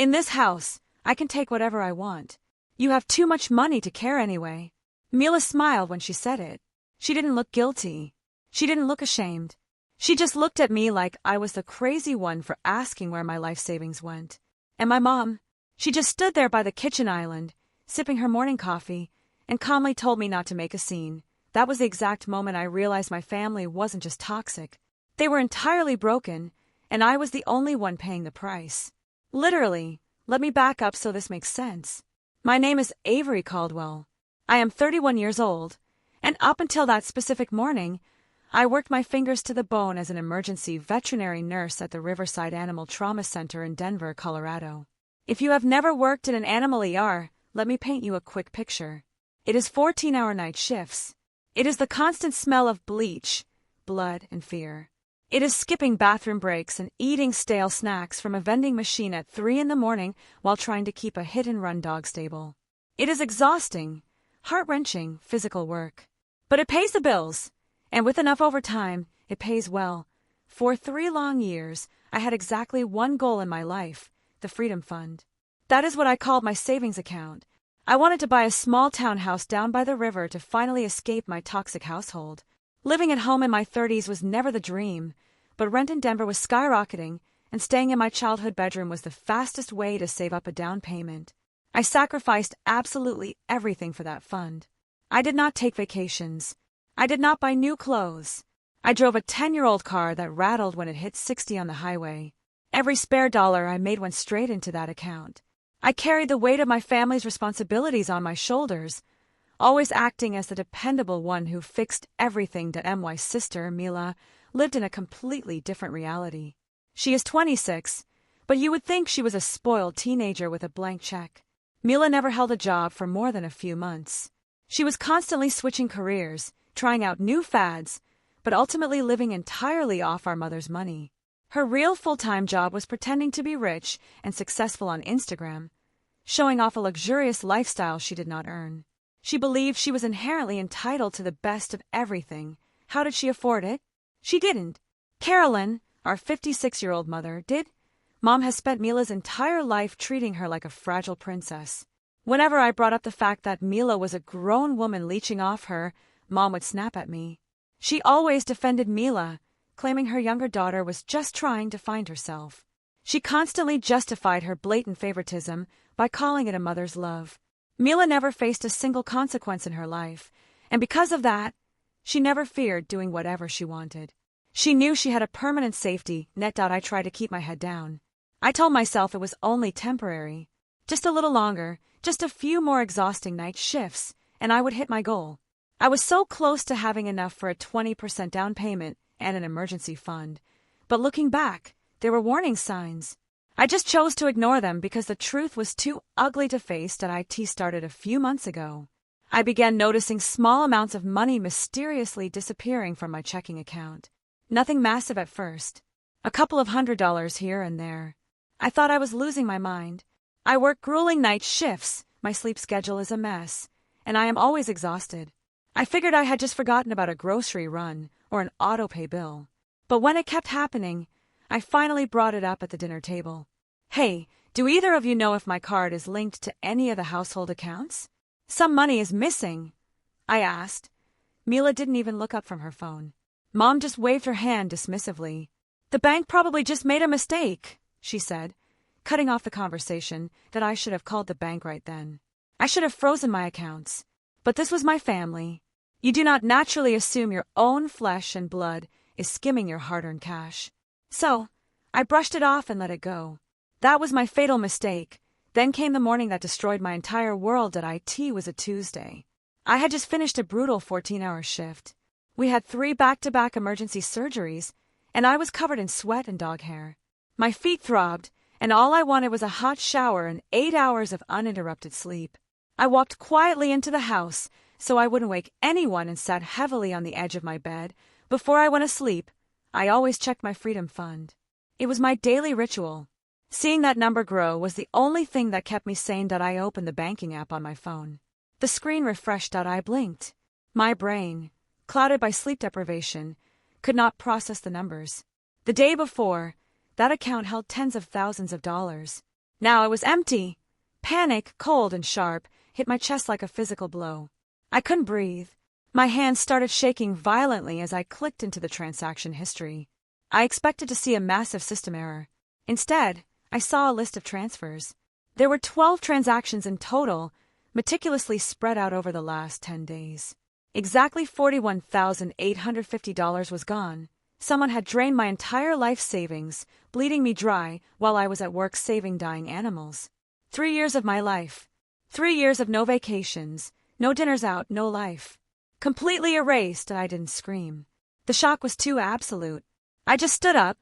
In this house, I can take whatever I want. You have too much money to care anyway. Mila smiled when she said it. She didn't look guilty. She didn't look ashamed. She just looked at me like I was the crazy one for asking where my life savings went. And my mom, she just stood there by the kitchen island, sipping her morning coffee, and calmly told me not to make a scene. That was the exact moment I realized my family wasn't just toxic. They were entirely broken, and I was the only one paying the price. Literally, let me back up so this makes sense. My name is Avery Caldwell. I am 31 years old, and up until that specific morning, I worked my fingers to the bone as an emergency veterinary nurse at the Riverside Animal Trauma Center in Denver, Colorado. If you have never worked in an animal ER, let me paint you a quick picture. It is 14-hour night shifts. It is the constant smell of bleach, blood, and fear. It is skipping bathroom breaks and eating stale snacks from a vending machine at 3 in the morning while trying to keep a hit-and-run dog stable. It is exhausting, heart-wrenching physical work. But it pays the bills, and with enough overtime, it pays well. For 3 long years, I had exactly one goal in my life, the Freedom Fund. That is what I called my savings account. I wanted to buy a small townhouse down by the river to finally escape my toxic household. Living at home in my 30s was never the dream, but rent in Denver was skyrocketing, and staying in my childhood bedroom was the fastest way to save up a down payment. I sacrificed absolutely everything for that fund. I did not take vacations. I did not buy new clothes. I drove a 10-year-old car that rattled when it hit 60 on the highway. Every spare dollar I made went straight into that account. I carried the weight of my family's responsibilities on my shoulders, always acting as the dependable one who fixed everything. My sister, Mila, lived in a completely different reality. She is 26, but you would think she was a spoiled teenager with a blank check. Mila never held a job for more than a few months. She was constantly switching careers, trying out new fads, but ultimately living entirely off our mother's money. Her real full-time job was pretending to be rich and successful on Instagram, showing off a luxurious lifestyle she did not earn. She believed she was inherently entitled to the best of everything. How did she afford it? She didn't. Carolyn, our 56-year-old mother, did. Mom has spent Mila's entire life treating her like a fragile princess. Whenever I brought up the fact that Mila was a grown woman leeching off her, Mom would snap at me. She always defended Mila, claiming her younger daughter was just trying to find herself. She constantly justified her blatant favoritism by calling it a mother's love. Mila never faced a single consequence in her life, and because of that, she never feared doing whatever she wanted. She knew she had a permanent safety net. I tried to keep my head down. I told myself it was only temporary. Just a little longer, just a few more exhausting night shifts, and I would hit my goal. I was so close to having enough for a 20% down payment and an emergency fund. But looking back, there were warning signs. I just chose to ignore them because the truth was too ugly to face. It started a few months ago. I began noticing small amounts of money mysteriously disappearing from my checking account. Nothing massive at first. A couple of $100 here and there. I thought I was losing my mind. I work grueling night shifts, my sleep schedule is a mess, and I am always exhausted. I figured I had just forgotten about a grocery run or an auto-pay bill. But when it kept happening, I finally brought it up at the dinner table. Hey, do either of you know if my card is linked to any of the household accounts? Some money is missing, I asked. Mila didn't even look up from her phone. Mom just waved her hand dismissively. The bank probably just made a mistake, she said, cutting off the conversation. That I should have called the bank right then. I should have frozen my accounts. But this was my family. You do not naturally assume your own flesh and blood is skimming your hard-earned cash. So, I brushed it off and let it go. That was my fatal mistake. Then came the morning that destroyed my entire world. It was a Tuesday. I had just finished a brutal 14-hour shift. We had 3 back-to-back emergency surgeries, and I was covered in sweat and dog hair. My feet throbbed, and all I wanted was a hot shower and 8 hours of uninterrupted sleep. I walked quietly into the house so I wouldn't wake anyone and sat heavily on the edge of my bed. Before I went to sleep, I always checked my Freedom Fund. It was my daily ritual. Seeing that number grow was the only thing that kept me sane. I opened the banking app on my phone. The screen refreshed. I blinked. My brain, clouded by sleep deprivation, could not process the numbers. The day before, that account held tens of thousands of dollars. Now it was empty. Panic, cold and sharp, hit my chest like a physical blow. I couldn't breathe. My hands started shaking violently as I clicked into the transaction history. I expected to see a massive system error. Instead, I saw a list of transfers. There were 12 transactions in total, meticulously spread out over the last 10 days. Exactly $41,850 was gone. Someone had drained my entire life savings, bleeding me dry while I was at work saving dying animals. 3 years of my life. 3 years of no vacations, no dinners out, no life. Completely erased, and I didn't scream. The shock was too absolute. I just stood up,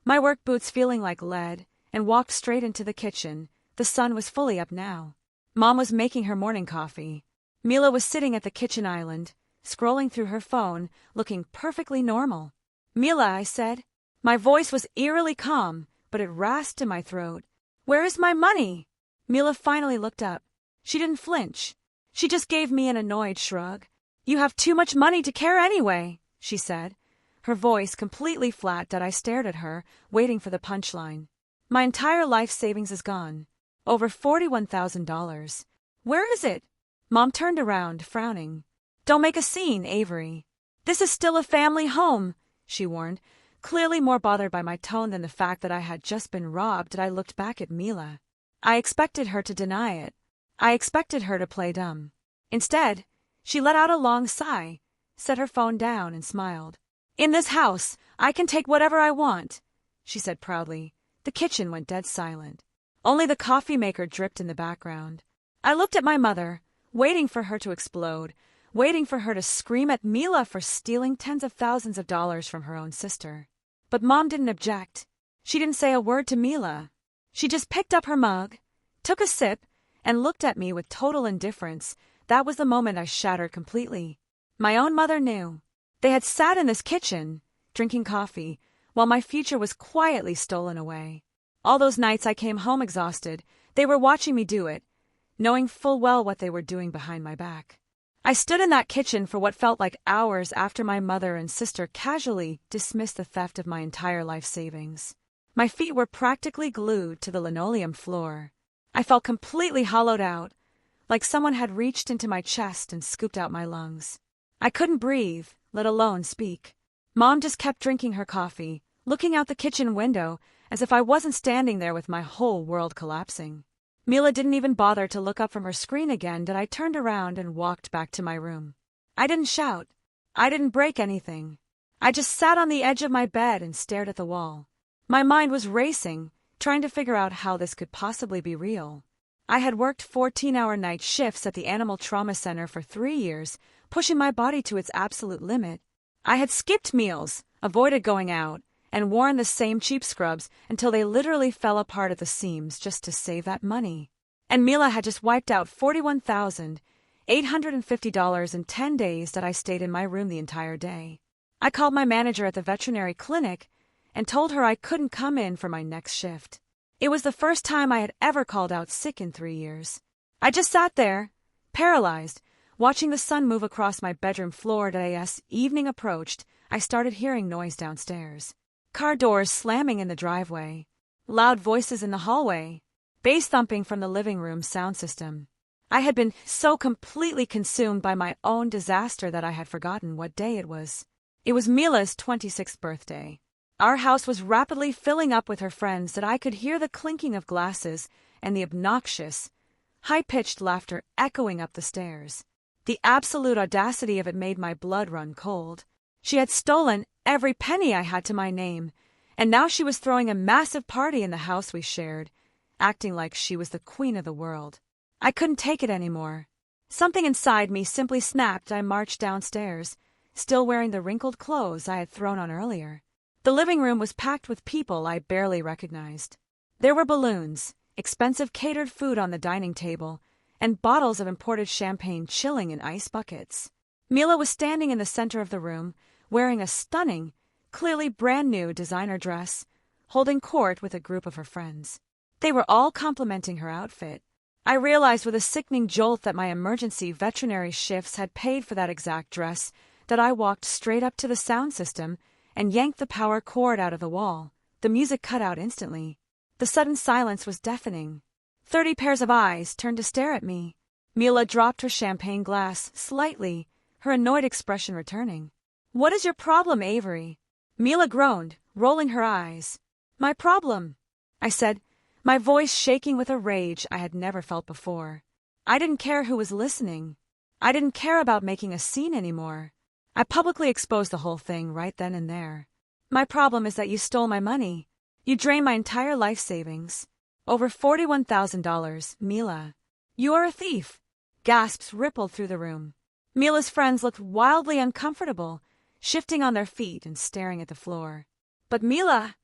my work boots feeling like lead, and walked straight into the kitchen. The sun was fully up now. Mom was making her morning coffee. Mila was sitting at the kitchen island, scrolling through her phone, looking perfectly normal. "Mila," I said. My voice was eerily calm, but it rasped in my throat. "Where is my money?" Mila finally looked up. She didn't flinch. She just gave me an annoyed shrug. "You have too much money to care anyway," she said. Her voice completely flat that I stared at her, waiting for the punchline. "My entire life savings is gone. Over $41,000. Where is it?" Mom turned around, frowning. "Don't make a scene, Avery. This is still a family home," she warned, clearly more bothered by my tone than the fact that I had just been robbed. I looked back at Mila. I expected her to deny it. I expected her to play dumb. Instead, she let out a long sigh, set her phone down, and smiled. "In this house, I can take whatever I want," she said proudly. The kitchen went dead silent. Only the coffee maker dripped in the background. I looked at my mother, waiting for her to explode, waiting for her to scream at Mila for stealing tens of thousands of dollars from her own sister. But Mom didn't object. She didn't say a word to Mila. She just picked up her mug, took a sip, and looked at me with total indifference. That was the moment I shattered completely. My own mother knew. They had sat in this kitchen, drinking coffee, while my future was quietly stolen away. All those nights I came home exhausted, they were watching me do it, knowing full well what they were doing behind my back. I stood in that kitchen for what felt like hours after my mother and sister casually dismissed the theft of my entire life savings. My feet were practically glued to the linoleum floor. I felt completely hollowed out, like someone had reached into my chest and scooped out my lungs. I couldn't breathe, let alone speak. Mom just kept drinking her coffee, looking out the kitchen window as if I wasn't standing there with my whole world collapsing. Mila didn't even bother to look up from her screen again. I turned around and walked back to my room. I didn't shout. I didn't break anything. I just sat on the edge of my bed and stared at the wall. My mind was racing, trying to figure out how this could possibly be real. I had worked 14-hour night shifts at the Animal Trauma Center for 3 years, pushing my body to its absolute limit. I had skipped meals, avoided going out, and worn the same cheap scrubs until they literally fell apart at the seams just to save that money. And Mila had just wiped out $41,850 in 10 days that I stayed in my room the entire day. I called my manager at the veterinary clinic and told her I couldn't come in for my next shift. It was the first time I had ever called out sick in 3 years. I just sat there, paralyzed, watching the sun move across my bedroom floor. As evening approached, I started hearing noise downstairs. Car doors slamming in the driveway, loud voices in the hallway, bass thumping from the living room sound system. I had been so completely consumed by my own disaster that I had forgotten what day it was. It was Mila's 26th birthday. Our house was rapidly filling up with her friends that I could hear the clinking of glasses and the obnoxious, high-pitched laughter echoing up the stairs. The absolute audacity of it made my blood run cold. She had stolen every penny I had to my name, and now she was throwing a massive party in the house we shared, acting like she was the queen of the world. I couldn't take it anymore. Something inside me simply snapped. I marched downstairs, still wearing the wrinkled clothes I had thrown on earlier. The living room was packed with people I barely recognized. There were balloons, expensive catered food on the dining table, and bottles of imported champagne chilling in ice buckets. Mila was standing in the center of the room, wearing a stunning, clearly brand new designer dress, holding court with a group of her friends. They were all complimenting her outfit. I realized with a sickening jolt that my emergency veterinary shifts had paid for that exact dress. That I walked straight up to the sound system and yanked the power cord out of the wall. The music cut out instantly. The sudden silence was deafening. 30 pairs of eyes turned to stare at me. Mila dropped her champagne glass slightly, her annoyed expression returning. "What is your problem, Avery?" Mila groaned, rolling her eyes. "My problem," I said, my voice shaking with a rage I had never felt before. I didn't care who was listening. I didn't care about making a scene anymore. I publicly exposed the whole thing right then and there. "My problem is that you stole my money. You drained my entire life savings. Over $41,000, Mila. You are a thief." Gasps rippled through the room. Mila's friends looked wildly uncomfortable, shifting on their feet and staring at the floor. But Mila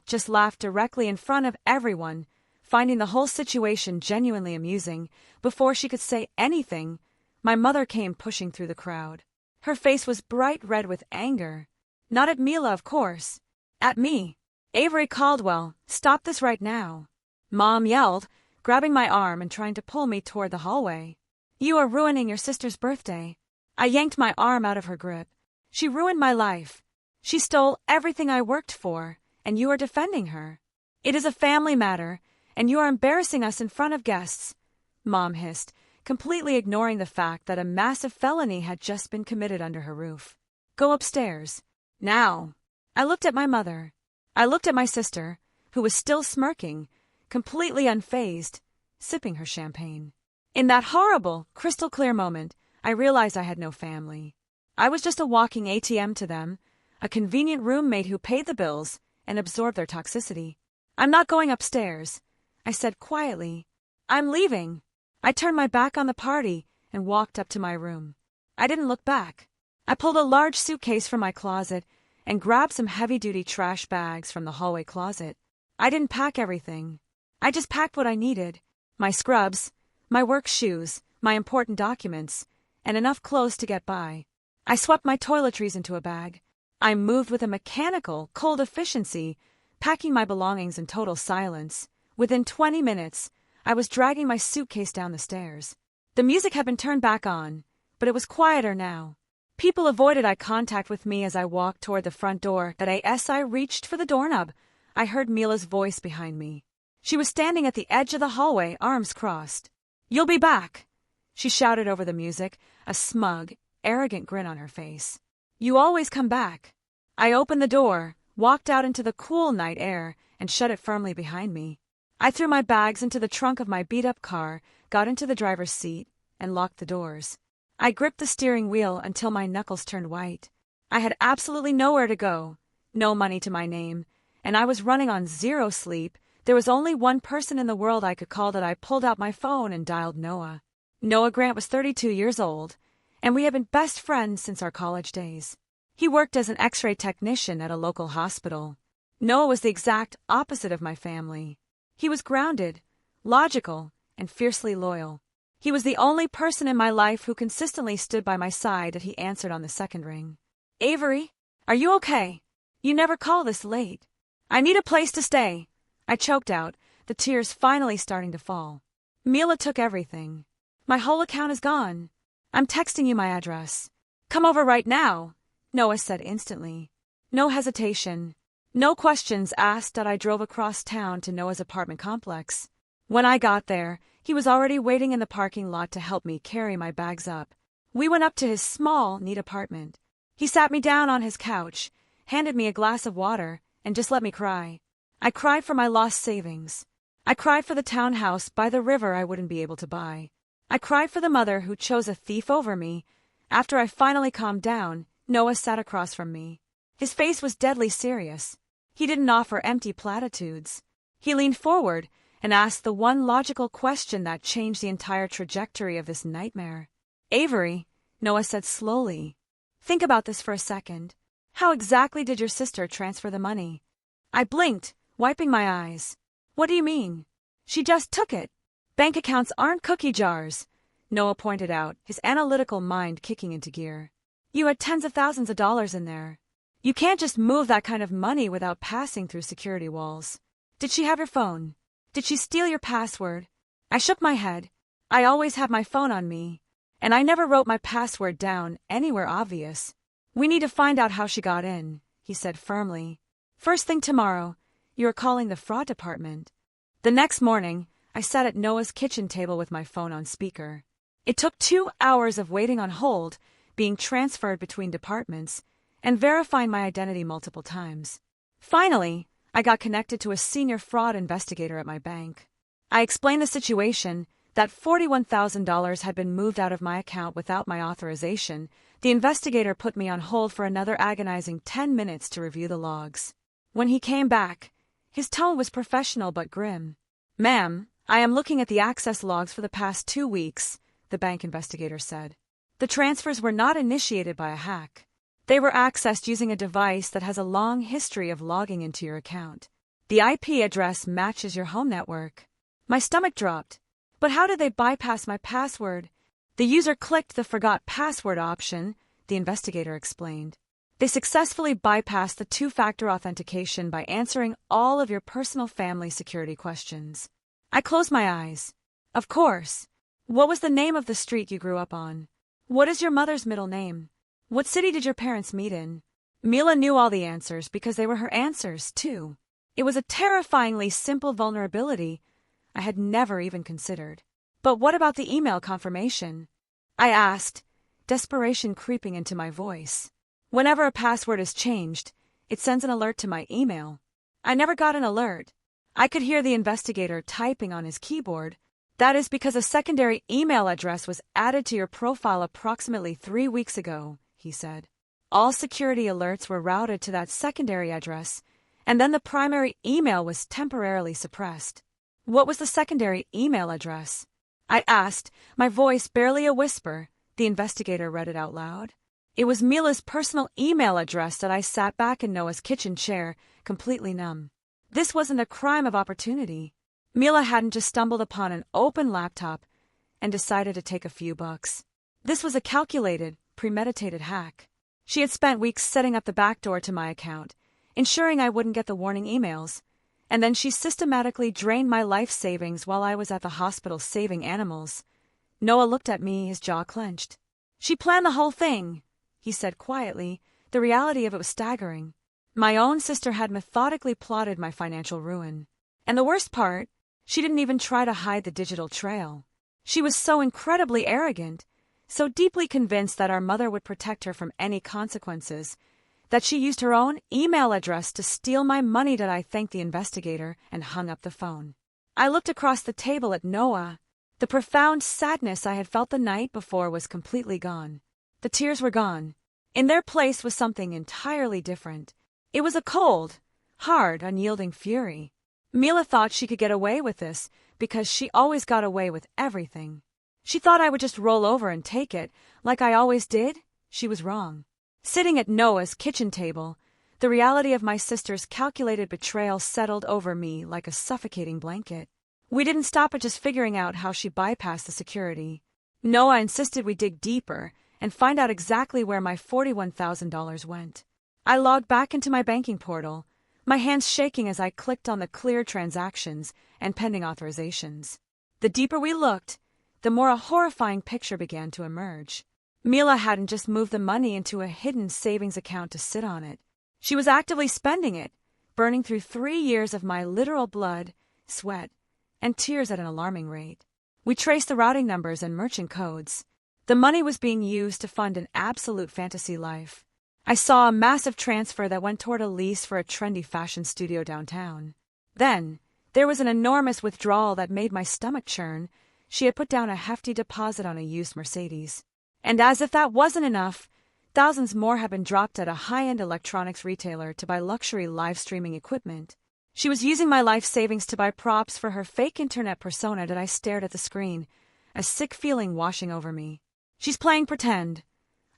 just laughed directly in front of everyone, finding the whole situation genuinely amusing. Before she could say anything, my mother came pushing through the crowd. Her face was bright red with anger. Not at Mila, of course. At me. "Avery Caldwell, stop this right now," Mom yelled, grabbing my arm and trying to pull me toward the hallway. "You are ruining your sister's birthday." I yanked my arm out of her grip. "She ruined my life. She stole everything I worked for, and you are defending her. It is a family matter, and you are embarrassing us in front of guests," Mom hissed, completely ignoring the fact that a massive felony had just been committed under her roof. "Go upstairs. Now." I looked at my mother. I looked at my sister, who was still smirking, completely unfazed, sipping her champagne. In that horrible, crystal-clear moment, I realized I had no family. I was just a walking ATM to them, a convenient roommate who paid the bills and absorbed their toxicity. "I'm not going upstairs," I said quietly. "I'm leaving." I turned my back on the party and walked up to my room. I didn't look back. I pulled a large suitcase from my closet and grabbed some heavy-duty trash bags from the hallway closet. I didn't pack everything. I just packed what I needed: my scrubs, my work shoes, my important documents, and enough clothes to get by. I swept my toiletries into a bag. I moved with a mechanical, cold efficiency, packing my belongings in total silence. Within 20 minutes, I was dragging my suitcase down the stairs. The music had been turned back on, but it was quieter now. People avoided eye contact with me as I walked toward the front door. As I reached for the doorknob, I heard Mila's voice behind me. She was standing at the edge of the hallway, arms crossed. "You'll be back," she shouted over the music, a smug, arrogant grin on her face. "You always come back." I opened the door, walked out into the cool night air, and shut it firmly behind me. I threw my bags into the trunk of my beat-up car, got into the driver's seat, and locked the doors. I gripped the steering wheel until my knuckles turned white. I had absolutely nowhere to go, no money to my name, and I was running on zero sleep. There was only one person in the world I could call. That I pulled out my phone and dialed Noah. Noah Grant was 32 years old, and we had been best friends since our college days. He worked as an X-ray technician at a local hospital. Noah was the exact opposite of my family. He was grounded, logical, and fiercely loyal. He was the only person in my life who consistently stood by my side. That he answered on the second ring. "Avery, are you okay? You never call this late." "I need a place to stay," I choked out, the tears finally starting to fall. "Mila took everything. My whole account is gone. I'm texting you my address. Come over right now," Noah said instantly. No hesitation, no questions asked. I drove across town to Noah's apartment complex. When I got there, he was already waiting in the parking lot to help me carry my bags up. We went up to his small, neat apartment. He sat me down on his couch, handed me a glass of water, and just let me cry. I cried for my lost savings. I cried for the townhouse by the river I wouldn't be able to buy. I cried for the mother who chose a thief over me. After I finally calmed down, Noah sat across from me. His face was deadly serious. He didn't offer empty platitudes. He leaned forward and asked the one logical question that changed the entire trajectory of this nightmare. "Avery," Noah said slowly, "think about this for a second. How exactly did your sister transfer the money?" I blinked, wiping my eyes. "What do you mean?" "She just took it. Bank accounts aren't cookie jars," Noah pointed out, his analytical mind kicking into gear. "You had tens of thousands of dollars in there. You can't just move that kind of money without passing through security walls. Did she have your phone? Did she steal your password?" I shook my head. I always had my phone on me, and I never wrote my password down anywhere obvious. "We need to find out how she got in," he said firmly. "First thing tomorrow, you are calling the fraud department." The next morning, I sat at Noah's kitchen table with my phone on speaker. It took 2 hours of waiting on hold, being transferred between departments, and verifying my identity multiple times. Finally, I got connected to a senior fraud investigator at my bank. I explained the situation, that $41,000 had been moved out of my account without my authorization. The investigator put me on hold for another agonizing 10 minutes to review the logs. When he came back, his tone was professional but grim. "Ma'am, I am looking at the access logs for the past 2 weeks," the bank investigator said. "The transfers were not initiated by a hack. They were accessed using a device that has a long history of logging into your account. The IP address matches your home network." My stomach dropped. But how did they bypass my password? The user clicked the forgot password option, the investigator explained. They successfully bypassed the two-factor authentication by answering all of your personal family security questions. I closed my eyes. Of course. What was the name of the street you grew up on? What is your mother's middle name? What city did your parents meet in? Mila knew all the answers because they were her answers, too. It was a terrifyingly simple vulnerability I had never even considered. But what about the email confirmation? I asked, desperation creeping into my voice. Whenever a password is changed, it sends an alert to my email. I never got an alert. I could hear the investigator typing on his keyboard. That is because a secondary email address was added to your profile approximately 3 weeks ago, he said. All security alerts were routed to that secondary address, and then the primary email was temporarily suppressed. What was the secondary email address? I asked, my voice barely a whisper. The investigator read it out loud. It was Mila's personal email address that I sat back in Noah's kitchen chair, completely numb. This wasn't a crime of opportunity. Mila hadn't just stumbled upon an open laptop and decided to take a few bucks. This was a calculated, premeditated hack. She had spent weeks setting up the backdoor to my account, ensuring I wouldn't get the warning emails, and then she systematically drained my life savings while I was at the hospital saving animals. Noah looked at me, his jaw clenched. "She planned the whole thing," he said quietly. The reality of it was staggering. My own sister had methodically plotted my financial ruin. And the worst part, she didn't even try to hide the digital trail. She was so incredibly arrogant, so deeply convinced that our mother would protect her from any consequences, that she used her own email address to steal my money. That I thanked the investigator and hung up the phone. I looked across the table at Noah. The profound sadness I had felt the night before was completely gone. The tears were gone. In their place was something entirely different. It was a cold, hard, unyielding fury. Mila thought she could get away with this because she always got away with everything. She thought I would just roll over and take it, like I always did. She was wrong. Sitting at Noah's kitchen table, the reality of my sister's calculated betrayal settled over me like a suffocating blanket. We didn't stop at just figuring out how she bypassed the security. Noah insisted we dig deeper and find out exactly where my $41,000 went. I logged back into my banking portal, my hands shaking as I clicked on the cleared transactions and pending authorizations. The deeper we looked, the more a horrifying picture began to emerge. Mila hadn't just moved the money into a hidden savings account to sit on it. She was actively spending it, burning through 3 years of my literal blood, sweat, and tears at an alarming rate. We traced the routing numbers and merchant codes. The money was being used to fund an absolute fantasy life. I saw a massive transfer that went toward a lease for a trendy fashion studio downtown. Then, there was an enormous withdrawal that made my stomach churn. She had put down a hefty deposit on a used Mercedes. And as if that wasn't enough, thousands more had been dropped at a high-end electronics retailer to buy luxury live streaming equipment. She was using my life savings to buy props for her fake internet persona. That I stared at the screen, a sick feeling washing over me. "She's playing pretend,"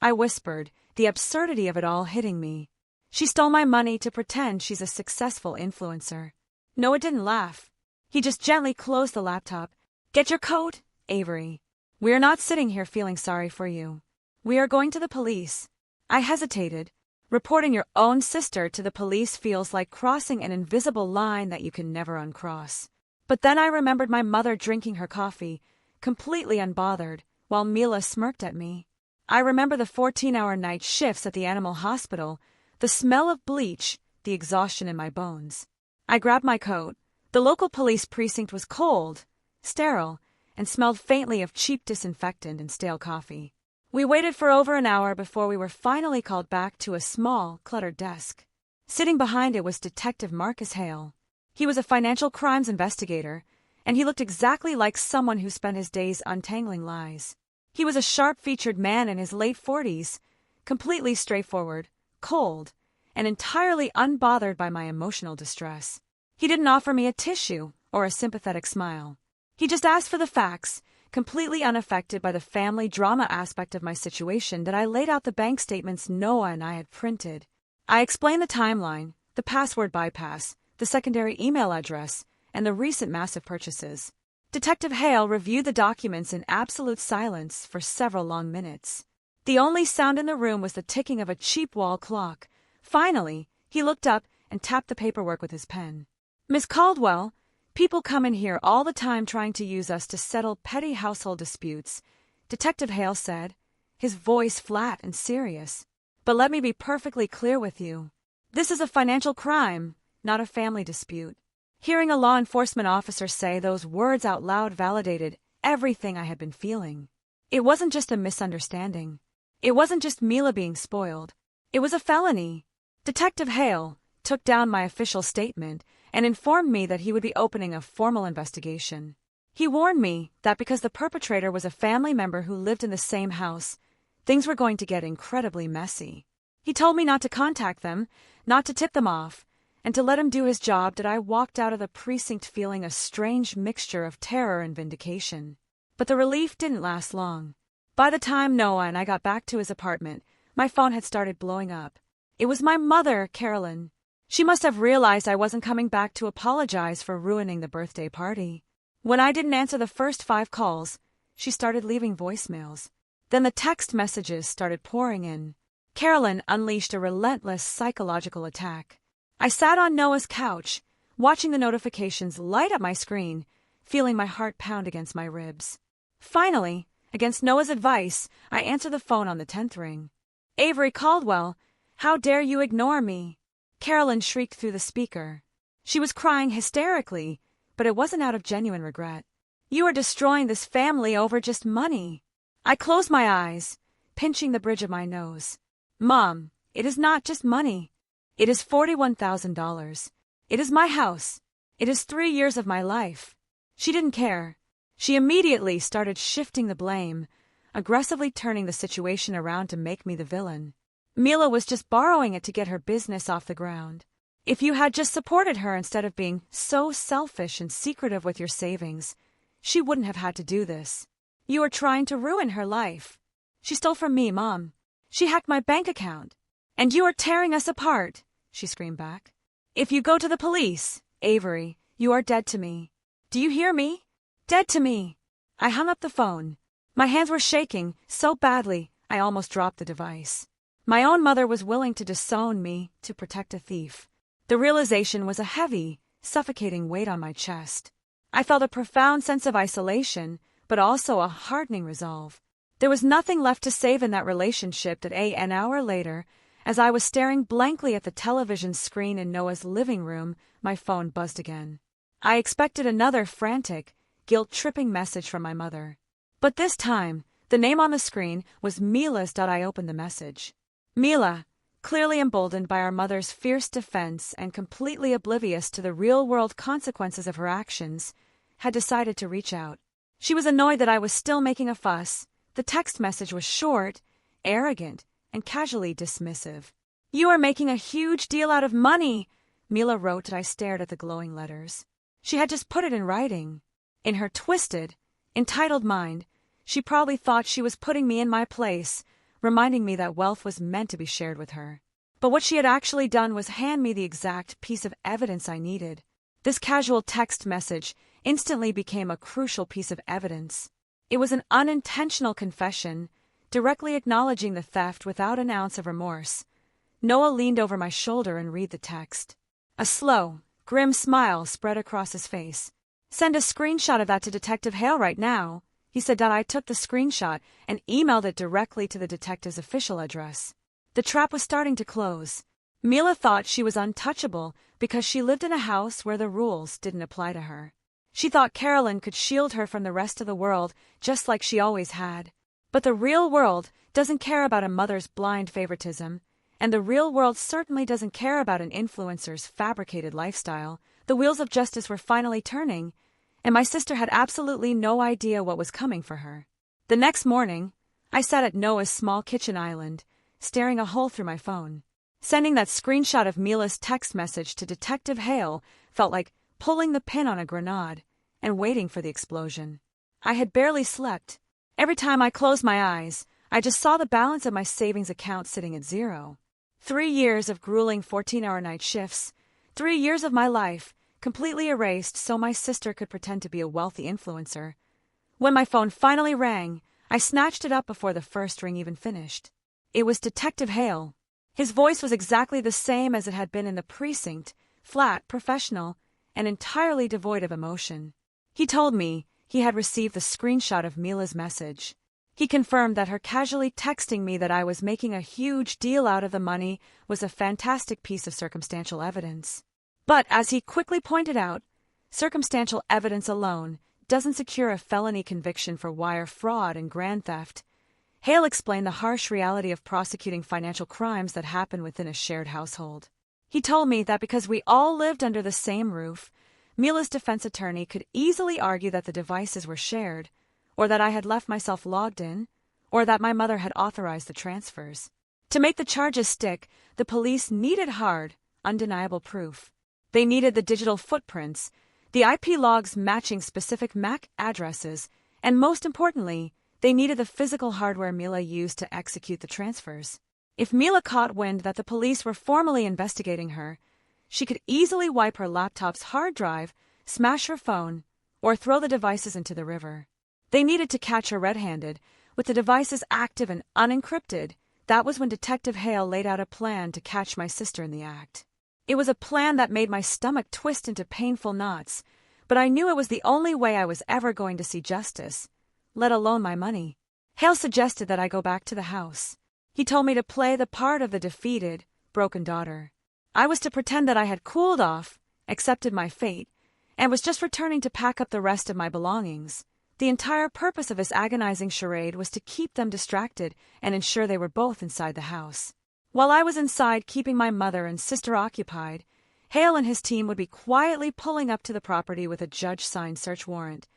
I whispered, the absurdity of it all hitting me. She stole my money to pretend she's a successful influencer. Noah didn't laugh. He just gently closed the laptop. "Get your coat, Avery. We are not sitting here feeling sorry for you. We are going to the police." I hesitated. Reporting your own sister to the police feels like crossing an invisible line that you can never uncross. But then I remembered my mother drinking her coffee, completely unbothered, while Mila smirked at me. I remember the 14-hour night shifts at the animal hospital, the smell of bleach, the exhaustion in my bones. I grabbed my coat. The local police precinct was cold, sterile, and smelled faintly of cheap disinfectant and stale coffee. We waited for over an hour before we were finally called back to a small, cluttered desk. Sitting behind it was Detective Marcus Hale. He was a financial crimes investigator, and he looked exactly like someone who spent his days untangling lies. He was a sharp-featured man in his late 40s, completely straightforward, cold, and entirely unbothered by my emotional distress. He didn't offer me a tissue or a sympathetic smile. He just asked for the facts, completely unaffected by the family drama aspect of my situation that I laid out the bank statements Noah and I had printed. I explained the timeline, the password bypass, the secondary email address, and the recent massive purchases. Detective Hale reviewed the documents in absolute silence for several long minutes. The only sound in the room was the ticking of a cheap wall clock. Finally, he looked up and tapped the paperwork with his pen. "Miss Caldwell, people come in here all the time trying to use us to settle petty household disputes," Detective Hale said, his voice flat and serious. "But let me be perfectly clear with you. This is a financial crime, not a family dispute." Hearing a law enforcement officer say those words out loud validated everything I had been feeling. It wasn't just a misunderstanding. It wasn't just Mila being spoiled. It was a felony. Detective Hale took down my official statement and informed me that he would be opening a formal investigation. He warned me that because the perpetrator was a family member who lived in the same house, things were going to get incredibly messy. He told me not to contact them, not to tip them off, and to let him do his job. That I walked out of the precinct feeling a strange mixture of terror and vindication. But the relief didn't last long. By the time Noah and I got back to his apartment, my phone had started blowing up. It was my mother, Carolyn. She must have realized I wasn't coming back to apologize for ruining the birthday party. When I didn't answer the first 5 calls, she started leaving voicemails. Then the text messages started pouring in. Carolyn unleashed a relentless psychological attack. I sat on Noah's couch, watching the notifications light up my screen, feeling my heart pound against my ribs. Finally, against Noah's advice, I answered the phone on the 10th ring. "Avery Caldwell, how dare you ignore me?" Carolyn shrieked through the speaker. She was crying hysterically, but it wasn't out of genuine regret. "You are destroying this family over just money." I closed my eyes, pinching the bridge of my nose. "Mom, it is not just money. It is $41,000. It is my house. It is 3 years of my life." She didn't care. She immediately started shifting the blame, aggressively turning the situation around to make me the villain. Mila was just borrowing it to get her business off the ground. If you had just supported her instead of being so selfish and secretive with your savings, she wouldn't have had to do this. You are trying to ruin her life. She stole from me, Mom. She hacked my bank account. "And you are tearing us apart," she screamed back. "If you go to the police, Avery, you are dead to me. Do you hear me? Dead to me." I hung up the phone. My hands were shaking so badly I almost dropped the device. My own mother was willing to disown me to protect a thief. The realization was a heavy, suffocating weight on my chest. I felt a profound sense of isolation, but also a hardening resolve. There was nothing left to save in that relationship. That an hour later, as I was staring blankly at the television screen in Noah's living room, my phone buzzed again. I expected another frantic, guilt-tripping message from my mother. But this time, the name on the screen was Mila's. I opened the message. Mila, clearly emboldened by our mother's fierce defense and completely oblivious to the real-world consequences of her actions, had decided to reach out. She was annoyed that I was still making a fuss. The text message was short, arrogant, and casually dismissive. "You are making a huge deal out of money," Mila wrote as I stared at the glowing letters. She had just put it in writing. In her twisted, entitled mind, she probably thought she was putting me in my place, reminding me that wealth was meant to be shared with her. But what she had actually done was hand me the exact piece of evidence I needed. This casual text message instantly became a crucial piece of evidence. It was an unintentional confession, directly acknowledging the theft without an ounce of remorse. Noah leaned over my shoulder and read the text. A slow, grim smile spread across his face. "Send a screenshot of that to Detective Hale right now," he said. I took the screenshot and emailed it directly to the detective's official address. The trap was starting to close. Mila thought she was untouchable because she lived in a house where the rules didn't apply to her. She thought Carolyn could shield her from the rest of the world, just like she always had. But the real world doesn't care about a mother's blind favoritism, and the real world certainly doesn't care about an influencer's fabricated lifestyle. The wheels of justice were finally turning, and my sister had absolutely no idea what was coming for her. The next morning, I sat at Noah's small kitchen island, staring a hole through my phone. Sending that screenshot of Mila's text message to Detective Hale felt like pulling the pin on a grenade and waiting for the explosion. I had barely slept. Every time I closed my eyes, I just saw the balance of my savings account sitting at zero. 3 years of grueling 14-hour night shifts, 3 years of my life, completely erased so my sister could pretend to be a wealthy influencer. When my phone finally rang, I snatched it up before the first ring even finished. It was Detective Hale. His voice was exactly the same as it had been in the precinct, flat, professional, and entirely devoid of emotion. He told me he had received the screenshot of Mila's message. He confirmed that her casually texting me that I was making a huge deal out of the money was a fantastic piece of circumstantial evidence. But, as he quickly pointed out, circumstantial evidence alone doesn't secure a felony conviction for wire fraud and grand theft. Hale explained the harsh reality of prosecuting financial crimes that happen within a shared household. He told me that because we all lived under the same roof, Mila's defense attorney could easily argue that the devices were shared, or that I had left myself logged in, or that my mother had authorized the transfers. To make the charges stick, the police needed hard, undeniable proof. They needed the digital footprints, the IP logs matching specific MAC addresses, and most importantly, they needed the physical hardware Mila used to execute the transfers. If Mila caught wind that the police were formally investigating her, she could easily wipe her laptop's hard drive, smash her phone, or throw the devices into the river. They needed to catch her red-handed, with the devices active and unencrypted. That was when Detective Hale laid out a plan to catch my sister in the act. It was a plan that made my stomach twist into painful knots, but I knew it was the only way I was ever going to see justice, let alone my money. Hale suggested that I go back to the house. He told me to play the part of the defeated, broken daughter. I was to pretend that I had cooled off, accepted my fate, and was just returning to pack up the rest of my belongings. The entire purpose of this agonizing charade was to keep them distracted and ensure they were both inside the house. While I was inside keeping my mother and sister occupied, Hale and his team would be quietly pulling up to the property with a judge-signed search warrant.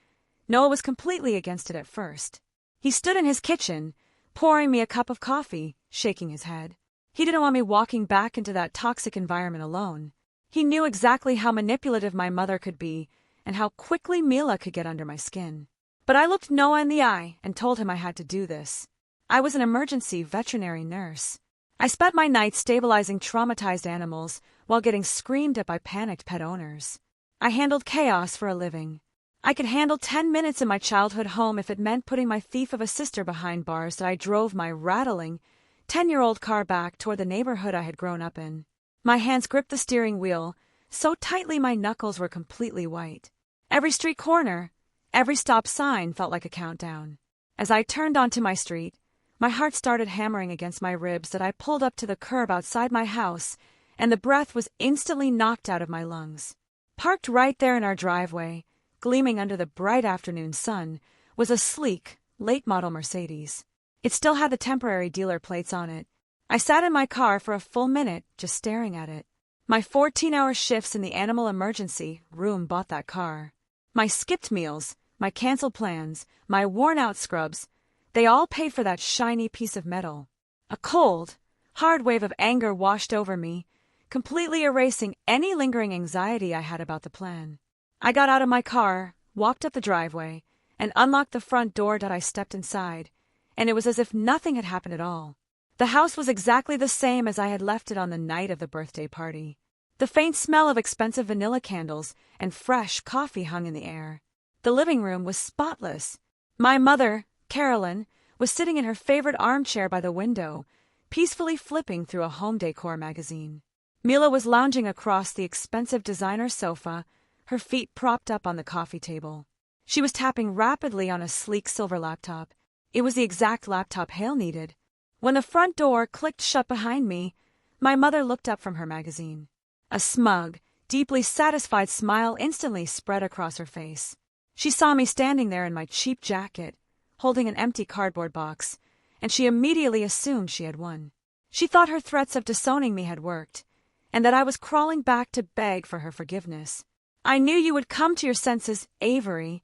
Noah was completely against it at first. He stood in his kitchen, pouring me a cup of coffee, shaking his head. He didn't want me walking back into that toxic environment alone. He knew exactly how manipulative my mother could be and how quickly Mila could get under my skin. But I looked Noah in the eye and told him I had to do this. I was an emergency veterinary nurse. I spent my nights stabilizing traumatized animals while getting screamed at by panicked pet owners. I handled chaos for a living. I could handle 10 minutes in my childhood home if it meant putting my thief of a sister behind bars that I drove my rattling 10-year-old car back toward the neighborhood I had grown up in. My hands gripped the steering wheel so tightly my knuckles were completely white. Every street corner, every stop sign felt like a countdown. As I turned onto my street, my heart started hammering against my ribs that I pulled up to the curb outside my house, and the breath was instantly knocked out of my lungs. Parked right there in our driveway, gleaming under the bright afternoon sun, was a sleek, late-model Mercedes. It still had the temporary dealer plates on it. I sat in my car for a full minute, just staring at it. My 14-hour shifts in the animal emergency room bought that car. My skipped meals, my canceled plans, my worn-out scrubs, they all paid for that shiny piece of metal. A cold, hard wave of anger washed over me, completely erasing any lingering anxiety I had about the plan. I got out of my car, walked up the driveway, and unlocked the front door that I stepped inside, and it was as if nothing had happened at all. The house was exactly the same as I had left it on the night of the birthday party. The faint smell of expensive vanilla candles and fresh coffee hung in the air. The living room was spotless. My mother, Carolyn, was sitting in her favorite armchair by the window, peacefully flipping through a home decor magazine. Mila was lounging across the expensive designer sofa, her feet propped up on the coffee table. She was tapping rapidly on a sleek silver laptop. It was the exact laptop Hale needed. When the front door clicked shut behind me, my mother looked up from her magazine. A smug, deeply satisfied smile instantly spread across her face. She saw me standing there in my cheap jacket, holding an empty cardboard box, and she immediately assumed she had won. She thought her threats of disowning me had worked, and that I was crawling back to beg for her forgiveness. "I knew you would come to your senses, Avery,"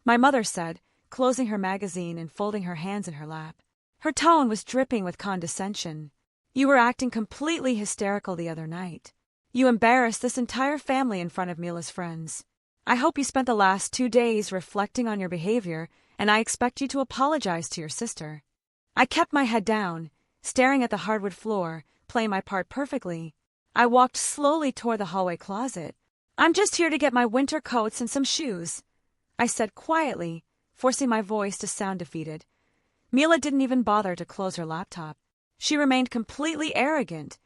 my mother said, closing her magazine and folding her hands in her lap. Her tone was dripping with condescension. "You were acting completely hysterical the other night. You embarrassed this entire family in front of Mila's friends. I hope you spent the last 2 days reflecting on your behavior, and I expect you to apologize to your sister." I kept my head down, staring at the hardwood floor, playing my part perfectly. I walked slowly toward the hallway closet. "I'm just here to get my winter coats and some shoes," I said quietly, forcing my voice to sound defeated. Mila didn't even bother to close her laptop. She remained completely arrogant,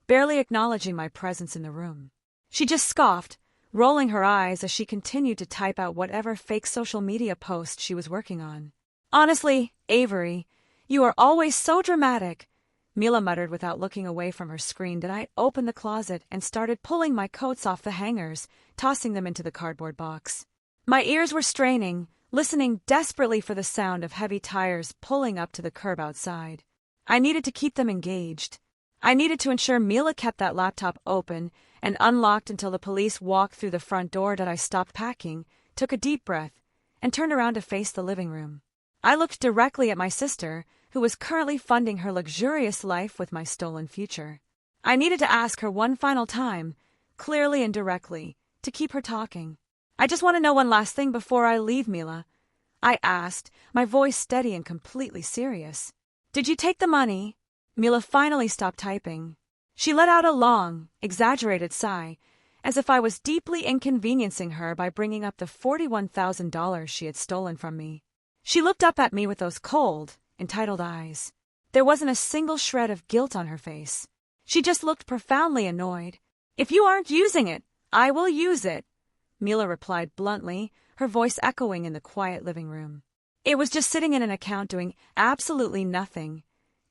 barely acknowledging my presence in the room. She just scoffed, rolling her eyes as she continued to type out whatever fake social media post she was working on. "Honestly, Avery, you are always so dramatic," Mila muttered without looking away from her screen. Then I opened the closet and started pulling my coats off the hangers, tossing them into the cardboard box. My ears were straining, listening desperately for the sound of heavy tires pulling up to the curb outside. I needed to keep them engaged. I needed to ensure Mila kept that laptop open and unlocked until the police walked through the front door. That I stopped packing, took a deep breath, and turned around to face the living room. I looked directly at my sister, who was currently funding her luxurious life with my stolen future. I needed to ask her one final time, clearly and directly, to keep her talking. "I just want to know one last thing before I leave, Mila," I asked, my voice steady and completely serious. "Did you take the money?" Mila finally stopped typing. She let out a long, exaggerated sigh, as if I was deeply inconveniencing her by bringing up the $41,000 she had stolen from me. She looked up at me with those cold, entitled eyes. There wasn't a single shred of guilt on her face. She just looked profoundly annoyed. "If you aren't using it, I will use it," Mila replied bluntly, her voice echoing in the quiet living room. "It was just sitting in an account doing absolutely nothing.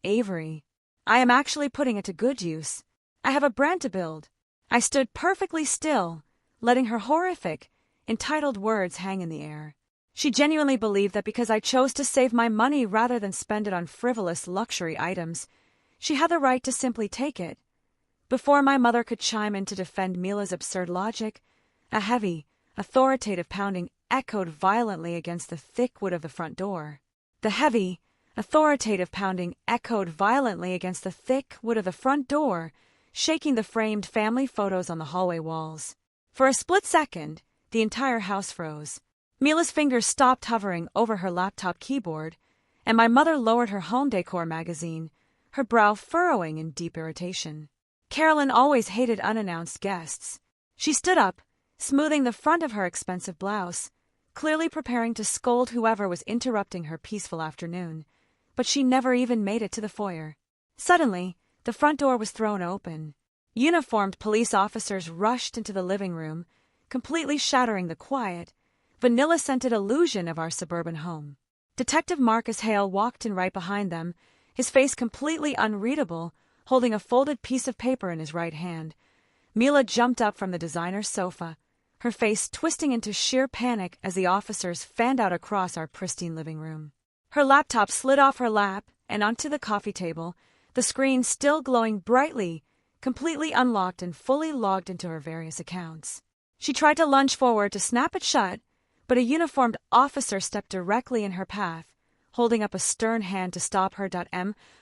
Avery, I am actually putting it to good use. I have a brand to build." I stood perfectly still, letting her horrific, entitled words hang in the air. She genuinely believed that because I chose to save my money rather than spend it on frivolous luxury items, she had the right to simply take it. Before my mother could chime in to defend Mila's absurd logic, a heavy, authoritative pounding echoed violently against the thick wood of the front door. The heavy, authoritative pounding echoed violently against the thick wood of the front door, shaking the framed family photos on the hallway walls. For a split second, the entire house froze. Mila's fingers stopped hovering over her laptop keyboard, and my mother lowered her home decor magazine, her brow furrowing in deep irritation. Carolyn always hated unannounced guests. She stood up, smoothing the front of her expensive blouse, clearly preparing to scold whoever was interrupting her peaceful afternoon, but she never even made it to the foyer. Suddenly, the front door was thrown open. Uniformed police officers rushed into the living room, completely shattering the quiet, vanilla-scented illusion of our suburban home. Detective Marcus Hale walked in right behind them, his face completely unreadable, holding a folded piece of paper in his right hand. Mila jumped up from the designer's sofa, her face twisting into sheer panic as the officers fanned out across our pristine living room. Her laptop slid off her lap and onto the coffee table, the screen still glowing brightly, completely unlocked and fully logged into her various accounts. She tried to lunge forward to snap it shut, but a uniformed officer stepped directly in her path, holding up a stern hand to stop her.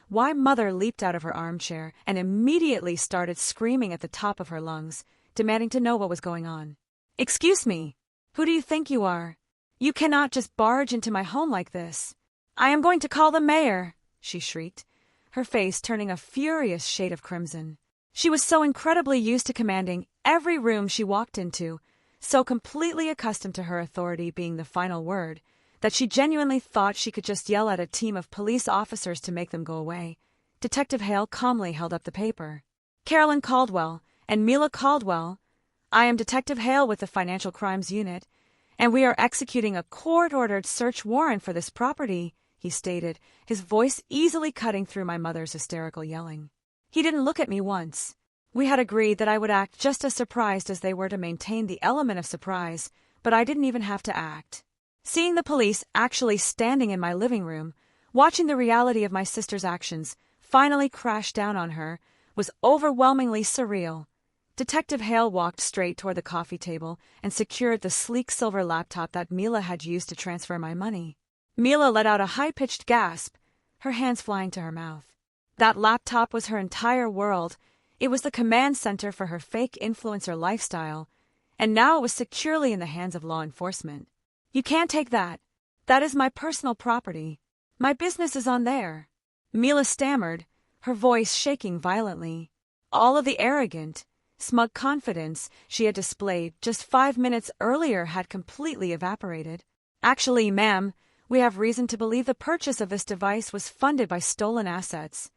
My mother leaped out of her armchair and immediately started screaming at the top of her lungs, demanding to know what was going on. "Excuse me, who do you think you are? You cannot just barge into my home like this. I am going to call the mayor," she shrieked, her face turning a furious shade of crimson. She was so incredibly used to commanding every room she walked into, so completely accustomed to her authority being the final word, that she genuinely thought she could just yell at a team of police officers to make them go away. Detective Hale calmly held up the paper. "Carolyn Caldwell and Mila Caldwell, I am Detective Hale with the Financial Crimes Unit, and we are executing a court-ordered search warrant for this property," he stated, his voice easily cutting through my mother's hysterical yelling. He didn't look at me once, We had agreed that I would act just as surprised as they were to maintain the element of surprise, but I didn't even have to act. Seeing the police actually standing in my living room, watching the reality of my sister's actions finally crash down on her, was overwhelmingly surreal. Detective Hale walked straight toward the coffee table and secured the sleek silver laptop that Mila had used to transfer my money. Mila let out a high-pitched gasp, her hands flying to her mouth. That laptop was her entire world. It was the command center for her fake influencer lifestyle, and now it was securely in the hands of law enforcement. "You can't take that. That is my personal property. My business is on there," Mila stammered, her voice shaking violently. All of the arrogant, smug confidence she had displayed just 5 minutes earlier had completely evaporated. "Actually, ma'am, we have reason to believe the purchase of this device was funded by stolen assets,"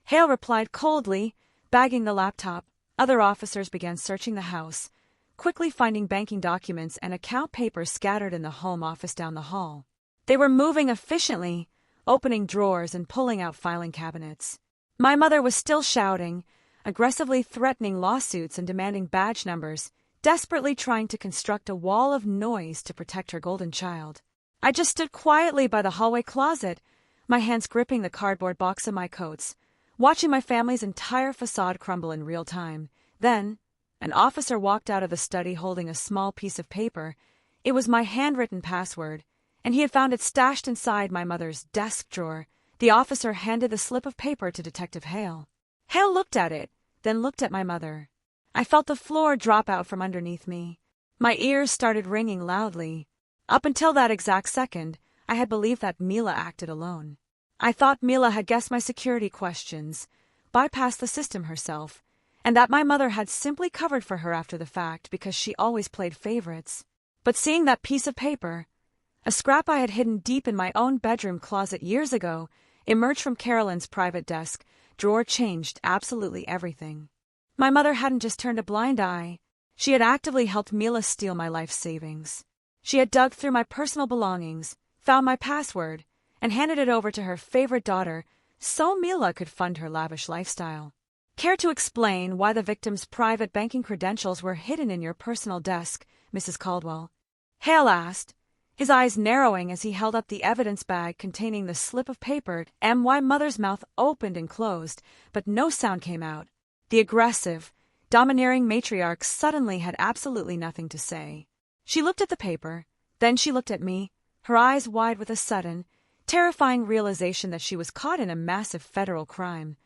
Hale replied coldly, bagging the laptop. Other officers began searching the house, quickly finding banking documents and account papers scattered in the home office down the hall. They were moving efficiently, opening drawers and pulling out filing cabinets. My mother was still shouting, aggressively threatening lawsuits and demanding badge numbers, desperately trying to construct a wall of noise to protect her golden child. I just stood quietly by the hallway closet, my hands gripping the cardboard box of my coats, watching my family's entire facade crumble in real time. Then, an officer walked out of the study holding a small piece of paper. It was my handwritten password, and he had found it stashed inside my mother's desk drawer. The officer handed the slip of paper to Detective Hale. Hale looked at it, then looked at my mother. I felt the floor drop out from underneath me. My ears started ringing loudly. Up until that exact second, I had believed that Mila acted alone. I thought Mila had guessed my security questions, bypassed the system herself, and that my mother had simply covered for her after the fact because she always played favorites. But seeing that piece of paper, a scrap I had hidden deep in my own bedroom closet years ago, emerged from Carolyn's private desk drawer, changed absolutely everything. My mother hadn't just turned a blind eye. She had actively helped Mila steal my life savings. She had dug through my personal belongings, found my password, and handed it over to her favorite daughter so Mila could fund her lavish lifestyle. "Care to explain why the victim's private banking credentials were hidden in your personal desk, Mrs. Caldwell?" Hale asked, his eyes narrowing as he held up the evidence bag containing the slip of paper. My mother's mouth opened and closed, but no sound came out. The aggressive, domineering matriarch suddenly had absolutely nothing to say. She looked at the paper, then she looked at me, her eyes wide with a sudden, terrifying realization that she was caught in a massive federal crime.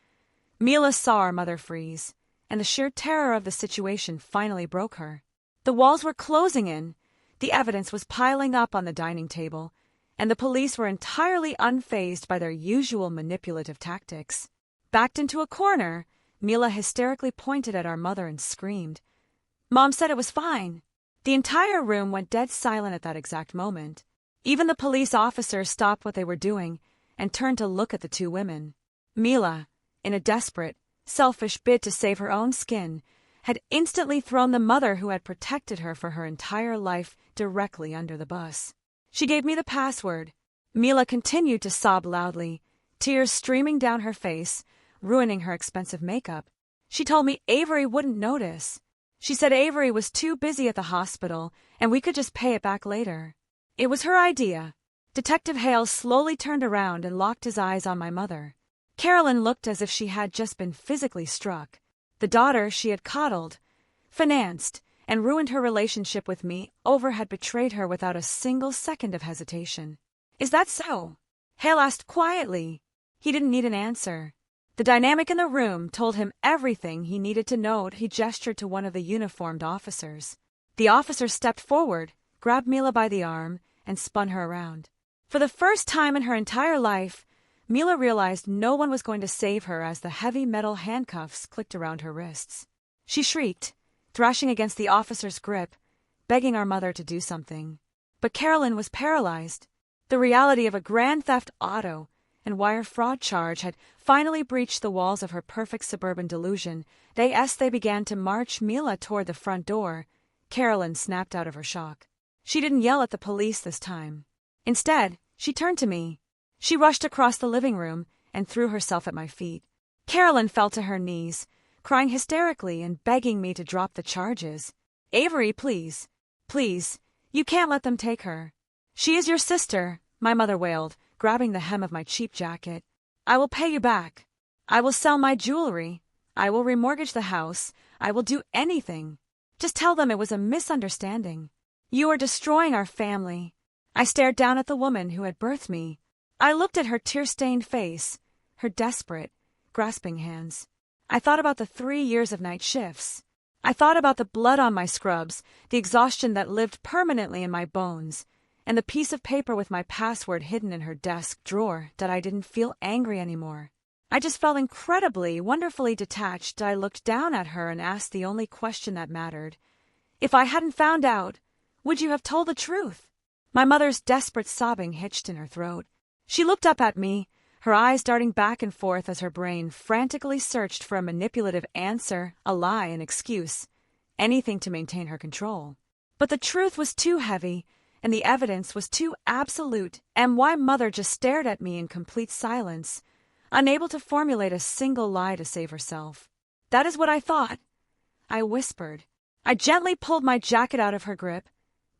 Mila saw our mother freeze, and the sheer terror of the situation finally broke her. The walls were closing in, the evidence was piling up on the dining table, and the police were entirely unfazed by their usual manipulative tactics. Backed into a corner, Mila hysterically pointed at our mother and screamed. Mom said it was fine. The entire room went dead silent at that exact moment. Even the police officers stopped what they were doing and turned to look at the two women. Mila, in a desperate, selfish bid to save her own skin, had instantly thrown the mother who had protected her for her entire life directly under the bus. She gave me the password. Mila continued to sob loudly, tears streaming down her face, ruining her expensive makeup. She told me Avery wouldn't notice. She said Avery was too busy at the hospital and we could just pay it back later. It was her idea. Detective Hale slowly turned around and locked his eyes on my mother. Carolyn looked as if she had just been physically struck. The daughter she had coddled, financed, and ruined her relationship with me had betrayed her without a single second of hesitation. "Is that so?" Hale asked quietly. He didn't need an answer. The dynamic in the room told him everything he needed to know. He gestured to one of the uniformed officers. The officer stepped forward, grabbed Mila by the arm, and spun her around. For the first time in her entire life, Mila realized no one was going to save her as the heavy metal handcuffs clicked around her wrists. She shrieked, thrashing against the officer's grip, begging our mother to do something. But Carolyn was paralyzed. The reality of a grand theft auto and wire fraud charge had finally breached the walls of her perfect suburban delusion. They began to march Mila toward the front door. Carolyn snapped out of her shock. She didn't yell at the police this time. Instead, she turned to me. She rushed across the living room and threw herself at my feet. Carolyn fell to her knees, crying hysterically and begging me to drop the charges. "Avery, please. Please. You can't let them take her." "She is your sister," my mother wailed, grabbing the hem of my cheap jacket. "I will pay you back. I will sell my jewelry. I will remortgage the house. I will do anything. Just tell them it was a misunderstanding. You are destroying our family." I stared down at the woman who had birthed me. I looked at her tear-stained face, her desperate, grasping hands. I thought about the 3 years of night shifts. I thought about the blood on my scrubs, the exhaustion that lived permanently in my bones, and the piece of paper with my password hidden in her desk drawer that I didn't feel angry anymore. I just felt incredibly, wonderfully detached. I looked down at her and asked the only question that mattered. If I hadn't found out, would you have told the truth? My mother's desperate sobbing hitched in her throat. She looked up at me, her eyes darting back and forth as her brain frantically searched for a manipulative answer, a lie, an excuse, anything to maintain her control. But the truth was too heavy, and the evidence was too absolute, and my mother just stared at me in complete silence, unable to formulate a single lie to save herself. "That is what I thought," I whispered. I gently pulled my jacket out of her grip,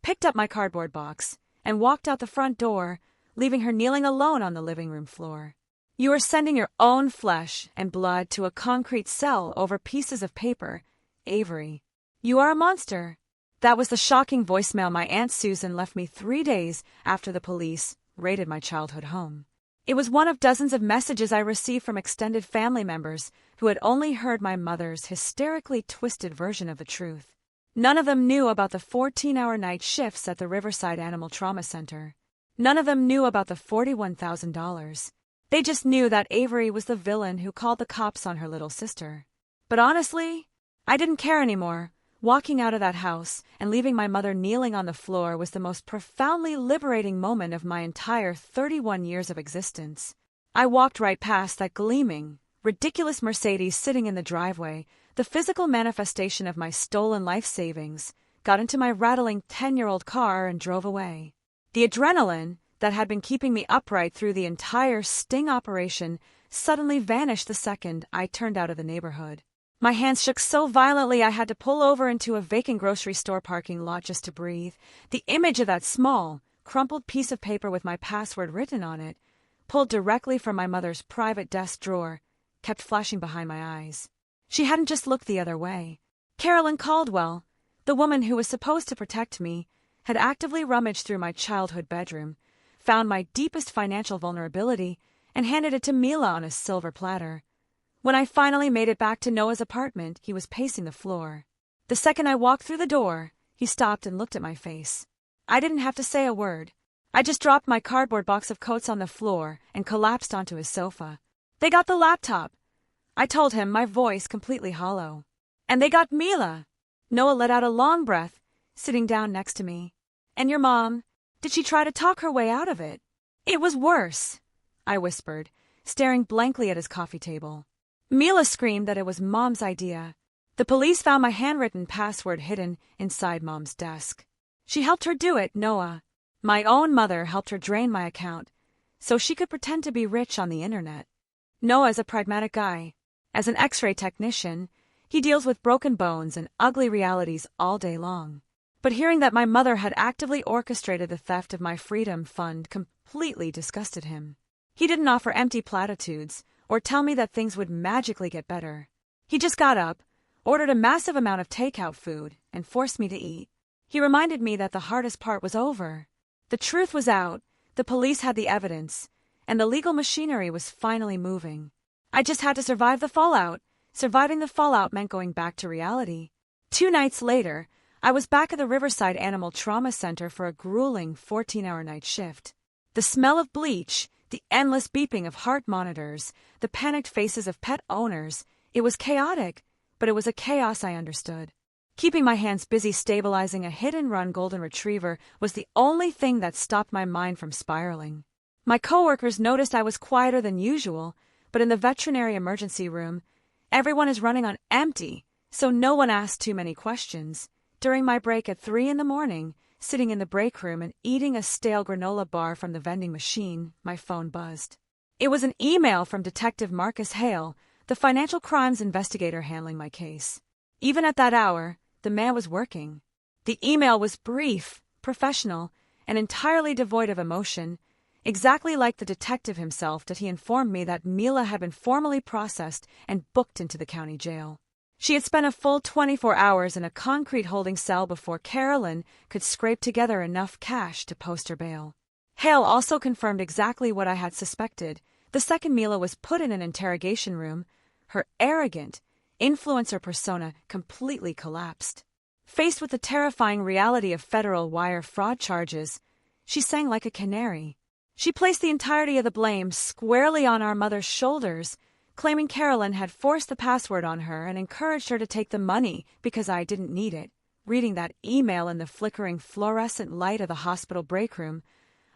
picked up my cardboard box, and walked out the front door, leaving her kneeling alone on the living room floor. "You are sending your own flesh and blood to a concrete cell over pieces of paper, Avery. You are a monster." That was the shocking voicemail my Aunt Susan left me 3 days after the police raided my childhood home. It was one of dozens of messages I received from extended family members who had only heard my mother's hysterically twisted version of the truth. None of them knew about the 14-hour night shifts at the Riverside Animal Trauma Center. None of them knew about the $41,000. They just knew that Avery was the villain who called the cops on her little sister. But honestly, I didn't care anymore. Walking out of that house and leaving my mother kneeling on the floor was the most profoundly liberating moment of my entire 31 years of existence. I walked right past that gleaming, ridiculous Mercedes sitting in the driveway, the physical manifestation of my stolen life savings, got into my rattling 10-year-old car and drove away. The adrenaline that had been keeping me upright through the entire sting operation suddenly vanished the second I turned out of the neighborhood. My hands shook so violently I had to pull over into a vacant grocery store parking lot just to breathe. The image of that small, crumpled piece of paper with my password written on it, pulled directly from my mother's private desk drawer, kept flashing behind my eyes. She hadn't just looked the other way. Carolyn Caldwell, the woman who was supposed to protect me, had actively rummaged through my childhood bedroom, found my deepest financial vulnerability, and handed it to Mila on a silver platter. When I finally made it back to Noah's apartment, he was pacing the floor. The second I walked through the door, he stopped and looked at my face. I didn't have to say a word. I just dropped my cardboard box of coats on the floor and collapsed onto his sofa. "They got the laptop," I told him, my voice completely hollow. "And they got Mila." Noah let out a long breath, sitting down next to me. "And your mom, did she try to talk her way out of it?" "It was worse," I whispered, staring blankly at his coffee table. Mila screamed that it was Mom's idea. The police found my handwritten password hidden inside Mom's desk. She helped her do it, Noah. My own mother helped her drain my account, so she could pretend to be rich on the internet. Noah's a pragmatic guy. As an X-ray technician, he deals with broken bones and ugly realities all day long. But hearing that my mother had actively orchestrated the theft of my freedom fund completely disgusted him. He didn't offer empty platitudes or tell me that things would magically get better. He just got up, ordered a massive amount of takeout food, and forced me to eat. He reminded me that the hardest part was over. The truth was out, the police had the evidence, and the legal machinery was finally moving. I just had to survive the fallout. Surviving the fallout meant going back to reality. 2 nights later, I was back at the Riverside Animal Trauma Center for a grueling 14-hour night shift. The smell of bleach, the endless beeping of heart monitors, the panicked faces of pet owners, it was chaotic, but it was a chaos I understood. Keeping my hands busy stabilizing a hit-and-run golden retriever was the only thing that stopped my mind from spiraling. My coworkers noticed I was quieter than usual, but in the veterinary emergency room, everyone is running on empty, so no one asked too many questions. During my break at 3 a.m, sitting in the break room and eating a stale granola bar from the vending machine, my phone buzzed. It was an email from Detective Marcus Hale, the financial crimes investigator handling my case. Even at that hour, the man was working. The email was brief, professional, and entirely devoid of emotion, exactly like the detective himself that he informed me that Mila had been formally processed and booked into the county jail. She had spent a full 24 hours in a concrete holding cell before Carolyn could scrape together enough cash to post her bail. Hale also confirmed exactly what I had suspected. The second Mila was put in an interrogation room, her arrogant, influencer persona completely collapsed. Faced with the terrifying reality of federal wire fraud charges, she sang like a canary. She placed the entirety of the blame squarely on our mother's shoulders, claiming Carolyn had forced the password on her and encouraged her to take the money because I didn't need it. Reading that email in the flickering fluorescent light of the hospital break room,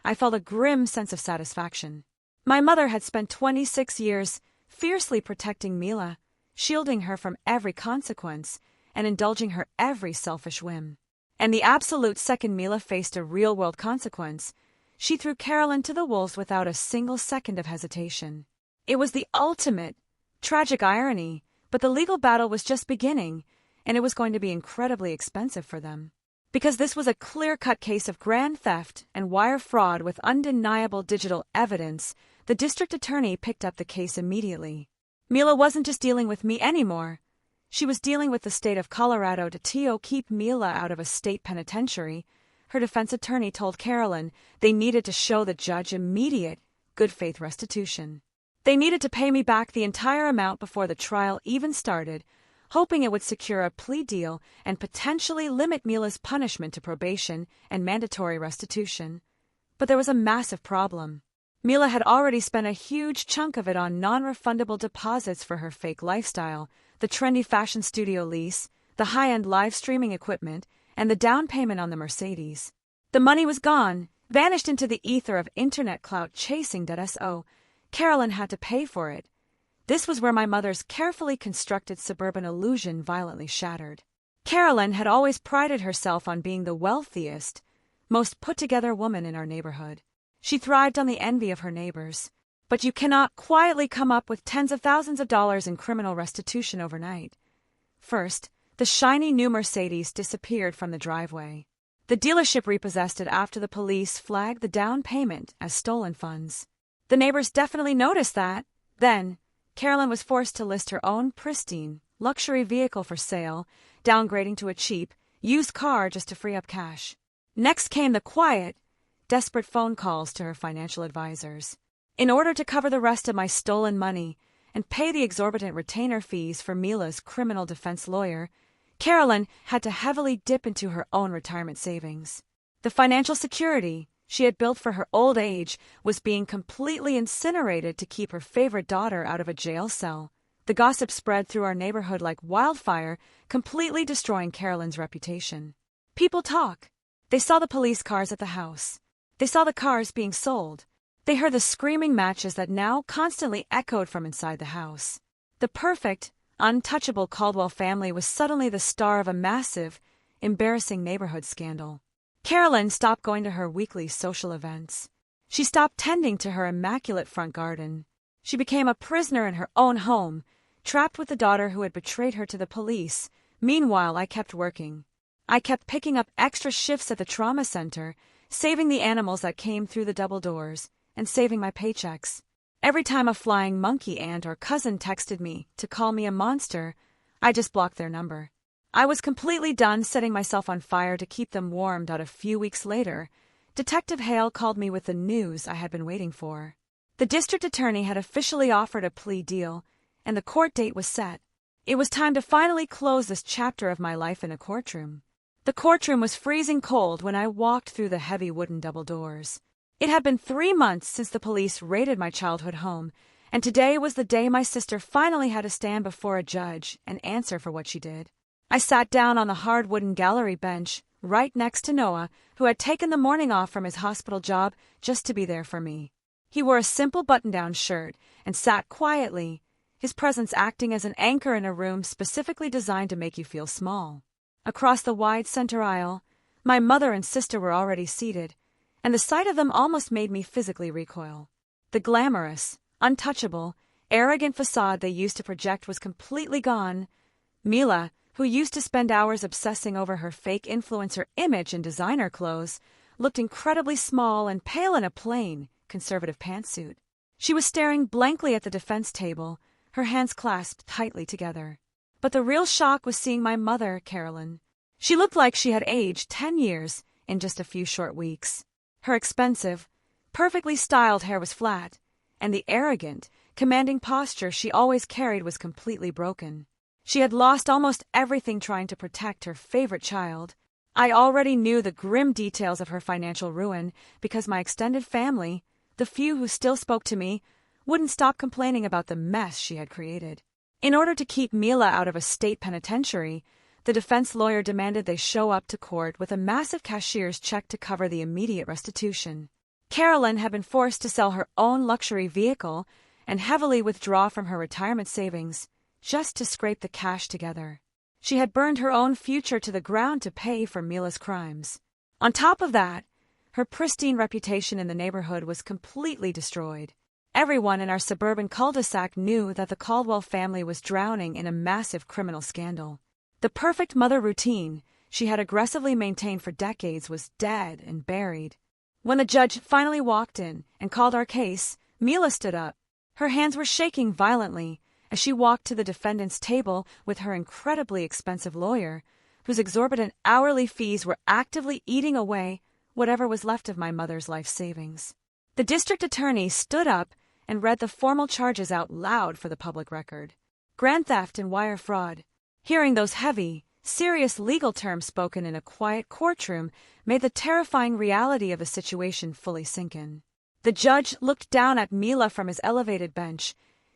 I felt a grim sense of satisfaction. My mother had spent 26 years fiercely protecting Mila, shielding her from every consequence and indulging her every selfish whim. And the absolute second Mila faced a real-world consequence, she threw Carolyn to the wolves without a single second of hesitation. It was the ultimate, tragic irony, but the legal battle was just beginning, and it was going to be incredibly expensive for them. Because this was a clear-cut case of grand theft and wire fraud with undeniable digital evidence, the district attorney picked up the case immediately. Mila wasn't just dealing with me anymore. She was dealing with the state of Colorado to keep Mila out of a state penitentiary. Her defense attorney told Carolyn they needed to show the judge immediate, good-faith restitution. They needed to pay me back the entire amount before the trial even started, hoping it would secure a plea deal and potentially limit Mila's punishment to probation and mandatory restitution. But there was a massive problem. Mila had already spent a huge chunk of it on non-refundable deposits for her fake lifestyle, the trendy fashion studio lease, the high-end live streaming equipment, and the down payment on the Mercedes. The money was gone, vanished into the ether of internet clout chasing. So Carolyn had to pay for it. This was where my mother's carefully constructed suburban illusion violently shattered. Carolyn had always prided herself on being the wealthiest, most put-together woman in our neighborhood. She thrived on the envy of her neighbors. But you cannot quietly come up with tens of thousands of dollars in criminal restitution overnight. First, the shiny new Mercedes disappeared from the driveway. The dealership repossessed it after the police flagged the down payment as stolen funds. The neighbors definitely noticed that. Then, Carolyn was forced to list her own pristine, luxury vehicle for sale, downgrading to a cheap, used car just to free up cash. Next came the quiet, desperate phone calls to her financial advisors. In order to cover the rest of my stolen money and pay the exorbitant retainer fees for Mila's criminal defense lawyer, Carolyn had to heavily dip into her own retirement savings. The financial security she had built for her old age was being completely incinerated to keep her favorite daughter out of a jail cell. The gossip spread through our neighborhood like wildfire, completely destroying Carolyn's reputation. People talk. They saw the police cars at the house. They saw the cars being sold. They heard the screaming matches that now constantly echoed from inside the house. The perfect, untouchable Caldwell family was suddenly the star of a massive, embarrassing neighborhood scandal. Carolyn stopped going to her weekly social events. She stopped tending to her immaculate front garden. She became a prisoner in her own home, trapped with the daughter who had betrayed her to the police. Meanwhile, I kept working. I kept picking up extra shifts at the trauma center, saving the animals that came through the double doors, and saving my paychecks. Every time a flying monkey aunt or cousin texted me to call me a monster, I just blocked their number. I was completely done setting myself on fire to keep them warmed. A few weeks later, Detective Hale called me with the news I had been waiting for. The district attorney had officially offered a plea deal, and the court date was set. It was time to finally close this chapter of my life in a courtroom. The courtroom was freezing cold when I walked through the heavy wooden double doors. It had been 3 months since the police raided my childhood home, and today was the day my sister finally had to stand before a judge and answer for what she did. I sat down on the hard wooden gallery bench, right next to Noah, who had taken the morning off from his hospital job just to be there for me. He wore a simple button-down shirt and sat quietly, his presence acting as an anchor in a room specifically designed to make you feel small. Across the wide center aisle, my mother and sister were already seated, and the sight of them almost made me physically recoil. The glamorous, untouchable, arrogant facade they used to project was completely gone. Mila, who used to spend hours obsessing over her fake influencer image and designer clothes, looked incredibly small and pale in a plain, conservative pantsuit. She was staring blankly at the defense table, her hands clasped tightly together. But the real shock was seeing my mother, Carolyn. She looked like she had aged 10 years in just a few short weeks. Her expensive, perfectly styled hair was flat, and the arrogant, commanding posture she always carried was completely broken. She had lost almost everything trying to protect her favorite child. I already knew the grim details of her financial ruin because my extended family, the few who still spoke to me, wouldn't stop complaining about the mess she had created. In order to keep Mila out of a state penitentiary, the defense lawyer demanded they show up to court with a massive cashier's check to cover the immediate restitution. Carolyn had been forced to sell her own luxury vehicle and heavily withdraw from her retirement savings just to scrape the cash together. She had burned her own future to the ground to pay for Mila's crimes. On top of that, her pristine reputation in the neighborhood was completely destroyed. Everyone in our suburban cul-de-sac knew that the Caldwell family was drowning in a massive criminal scandal. The perfect mother routine she had aggressively maintained for decades was dead and buried. When the judge finally walked in and called our case, Mila stood up. Her hands were shaking violently as she walked to the defendant's table with her incredibly expensive lawyer, whose exorbitant hourly fees were actively eating away whatever was left of my mother's life savings. The district attorney stood up and read the formal charges out loud for the public record. Grand theft and wire fraud. Hearing those heavy, serious legal terms spoken in a quiet courtroom made the terrifying reality of the situation fully sink in. The judge looked down at Mila from his elevated bench,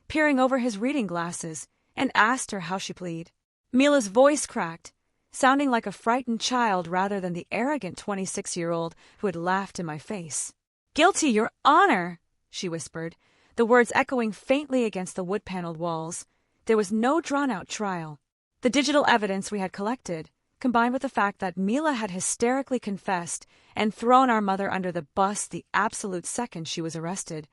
peering over his reading glasses, and asked her how she plead. Mila's voice cracked, sounding like a frightened child rather than the arrogant 26-year-old who had laughed in my face. "Guilty, Your Honor," she whispered, the words echoing faintly against the wood-paneled walls. There was no drawn-out trial. The digital evidence we had collected, combined with the fact that Mila had hysterically confessed and thrown our mother under the bus the absolute second she was arrested,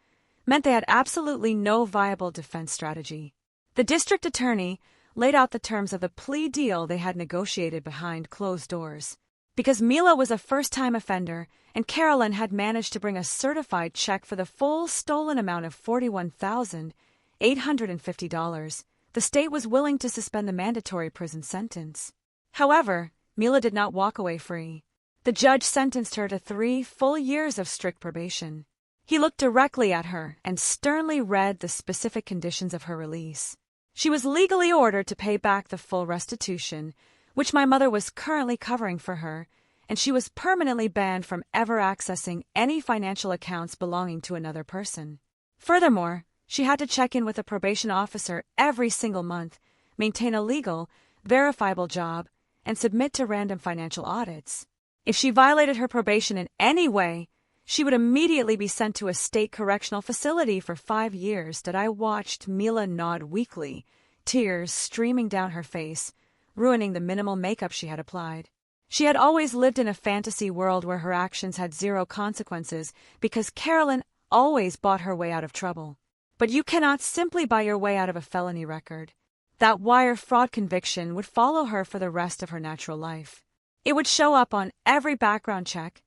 meant they had absolutely no viable defense strategy. The district attorney laid out the terms of the plea deal they had negotiated behind closed doors. Because Mila was a first-time offender and Carolyn had managed to bring a certified check for the full stolen amount of $41,850, the state was willing to suspend the mandatory prison sentence. However, Mila did not walk away free. The judge sentenced her to 3 full years of strict probation. He looked directly at her and sternly read the specific conditions of her release. She was legally ordered to pay back the full restitution, which my mother was currently covering for her, and she was permanently banned from ever accessing any financial accounts belonging to another person. Furthermore, she had to check in with a probation officer every single month, maintain a legal, verifiable job, and submit to random financial audits. If she violated her probation in any way, she would immediately be sent to a state correctional facility for 5 years that I watched Mila nod weakly, tears streaming down her face, ruining the minimal makeup she had applied. She had always lived in a fantasy world where her actions had zero consequences because Carolyn always bought her way out of trouble. But you cannot simply buy your way out of a felony record. That wire fraud conviction would follow her for the rest of her natural life. It would show up on every background check,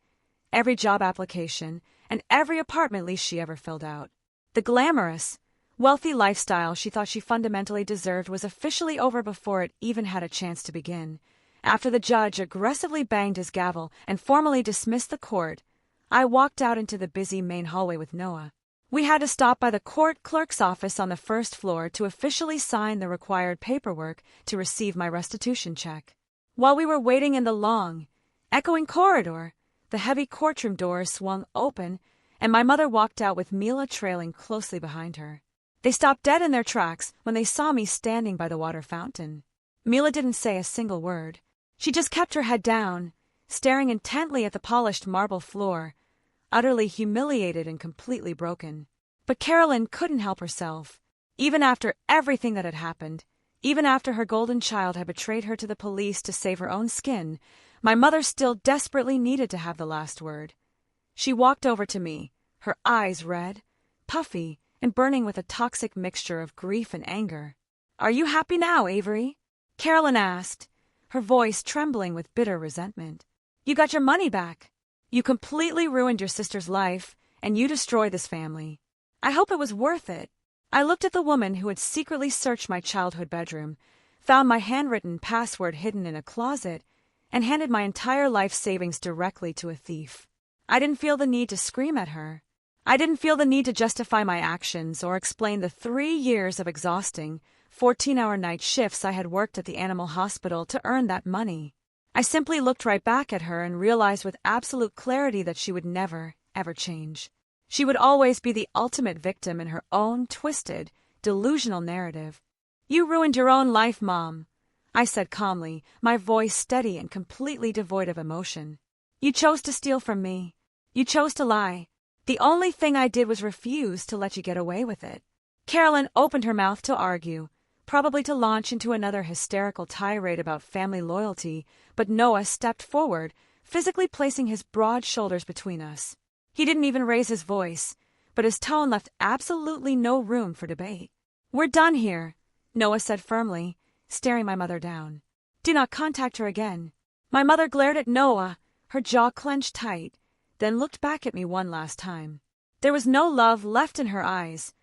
every job application, and every apartment lease she ever filled out. The glamorous, wealthy lifestyle she thought she fundamentally deserved was officially over before it even had a chance to begin. After the judge aggressively banged his gavel and formally dismissed the court, I walked out into the busy main hallway with Noah. We had to stop by the court clerk's office on the first floor to officially sign the required paperwork to receive my restitution check. While we were waiting in the long, echoing corridor, the heavy courtroom doors swung open, and my mother walked out with Mila trailing closely behind her. They stopped dead in their tracks when they saw me standing by the water fountain. Mila didn't say a single word. She just kept her head down, staring intently at the polished marble floor, utterly humiliated and completely broken. But Carolyn couldn't help herself. Even after everything that had happened, even after her golden child had betrayed her to the police to save her own skin, my mother still desperately needed to have the last word. She walked over to me, her eyes red, puffy, and burning with a toxic mixture of grief and anger. "Are you happy now, Avery?" Carolyn asked, her voice trembling with bitter resentment. "You got your money back. You completely ruined your sister's life, and you destroyed this family. I hope it was worth it." I looked at the woman who had secretly searched my childhood bedroom, found my handwritten password hidden in a closet, and handed my entire life savings directly to a thief. I didn't feel the need to scream at her. I didn't feel the need to justify my actions or explain the 3 years of exhausting, 14-hour night shifts I had worked at the animal hospital to earn that money. I simply looked right back at her and realized with absolute clarity that she would never, ever change. She would always be the ultimate victim in her own twisted, delusional narrative. "You ruined your own life, Mom," I said calmly, my voice steady and completely devoid of emotion. "You chose to steal from me. You chose to lie. The only thing I did was refuse to let you get away with it." Carolyn opened her mouth to argue, probably to launch into another hysterical tirade about family loyalty, but Noah stepped forward, physically placing his broad shoulders between us. He didn't even raise his voice, but his tone left absolutely no room for debate. "We're done here," Noah said firmly, staring my mother down. "Do not contact her again." My mother glared at Noah, her jaw clenched tight, then looked back at me one last time. There was no love left in her eyes,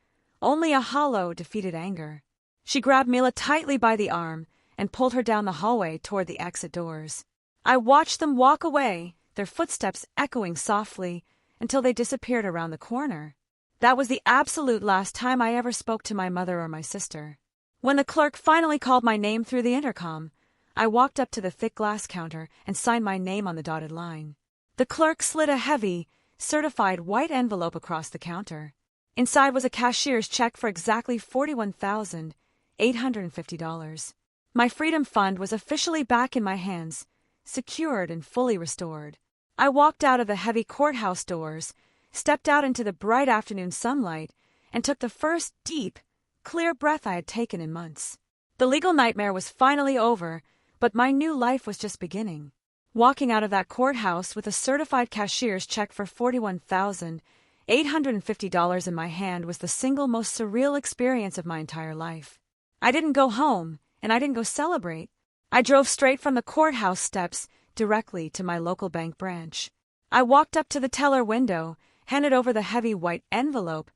only a hollow, defeated anger. She grabbed Mila tightly by the arm and pulled her down the hallway toward the exit doors. I watched them walk away, their footsteps echoing softly, until they disappeared around the corner. That was the absolute last time I ever spoke to my mother or my sister. When the clerk finally called my name through the intercom, I walked up to the thick glass counter and signed my name on the dotted line. The clerk slid a heavy, certified white envelope across the counter. Inside was a cashier's check for exactly $41,850. My freedom fund was officially back in my hands, secured and fully restored. I walked out of the heavy courthouse doors, stepped out into the bright afternoon sunlight, and took the first deep, clear breath I had taken in months. The legal nightmare was finally over, but my new life was just beginning. Walking out of that courthouse with a certified cashier's check for $41,850 in my hand was the single most surreal experience of my entire life. I didn't go home, and I didn't go celebrate. I drove straight from the courthouse steps directly to my local bank branch. I walked up to the teller window, handed over the heavy white envelope,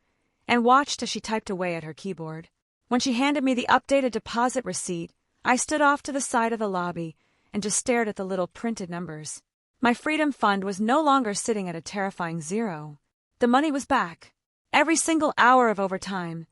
and watched as she typed away at her keyboard. When she handed me the updated deposit receipt, I stood off to the side of the lobby and just stared at the little printed numbers. My freedom fund was no longer sitting at a terrifying zero. The money was back. Every single hour of overtime,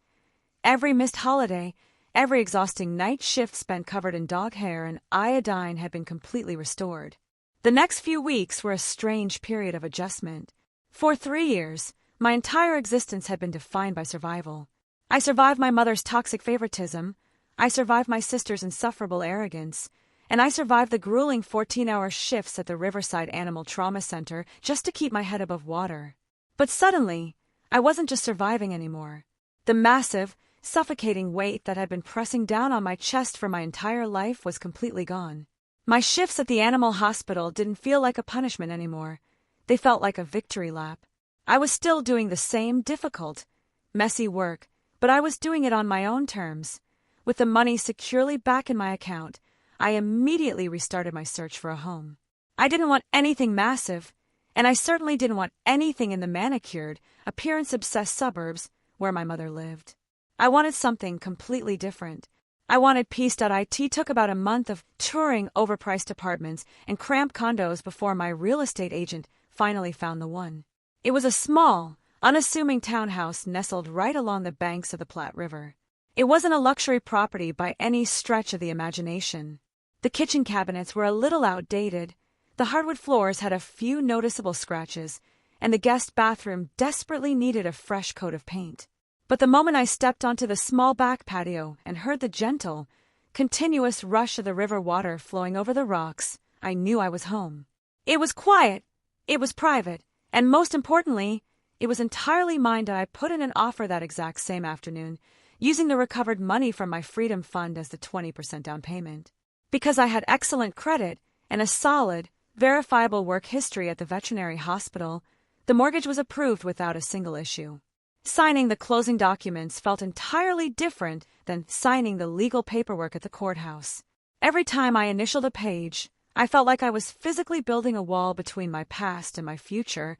every missed holiday, every exhausting night shift spent covered in dog hair and iodine had been completely restored. The next few weeks were a strange period of adjustment. For 3 years, my entire existence had been defined by survival. I survived my mother's toxic favoritism, I survived my sister's insufferable arrogance, and I survived the grueling 14-hour shifts at the Riverside Animal Trauma Center just to keep my head above water. But suddenly, I wasn't just surviving anymore. The massive, suffocating weight that had been pressing down on my chest for my entire life was completely gone. My shifts at the animal hospital didn't feel like a punishment anymore. They felt like a victory lap. I was still doing the same difficult, messy work, but I was doing it on my own terms. With the money securely back in my account, I immediately restarted my search for a home. I didn't want anything massive, and I certainly didn't want anything in the manicured, appearance-obsessed suburbs where my mother lived. I wanted something completely different. I wanted peace. It took about a month of touring overpriced apartments and cramped condos before my real estate agent finally found the one. It was a small, unassuming townhouse nestled right along the banks of the Platte River. It wasn't a luxury property by any stretch of the imagination. The kitchen cabinets were a little outdated, the hardwood floors had a few noticeable scratches, and the guest bathroom desperately needed a fresh coat of paint. But the moment I stepped onto the small back patio and heard the gentle, continuous rush of the river water flowing over the rocks, I knew I was home. It was quiet, it was private, and most importantly, it was entirely mine. I put in an offer that exact same afternoon, using the recovered money from my freedom fund as the 20% down payment. Because I had excellent credit and a solid, verifiable work history at the veterinary hospital, the mortgage was approved without a single issue. Signing the closing documents felt entirely different than signing the legal paperwork at the courthouse. Every time I initialed a page, I felt like I was physically building a wall between my past and my future.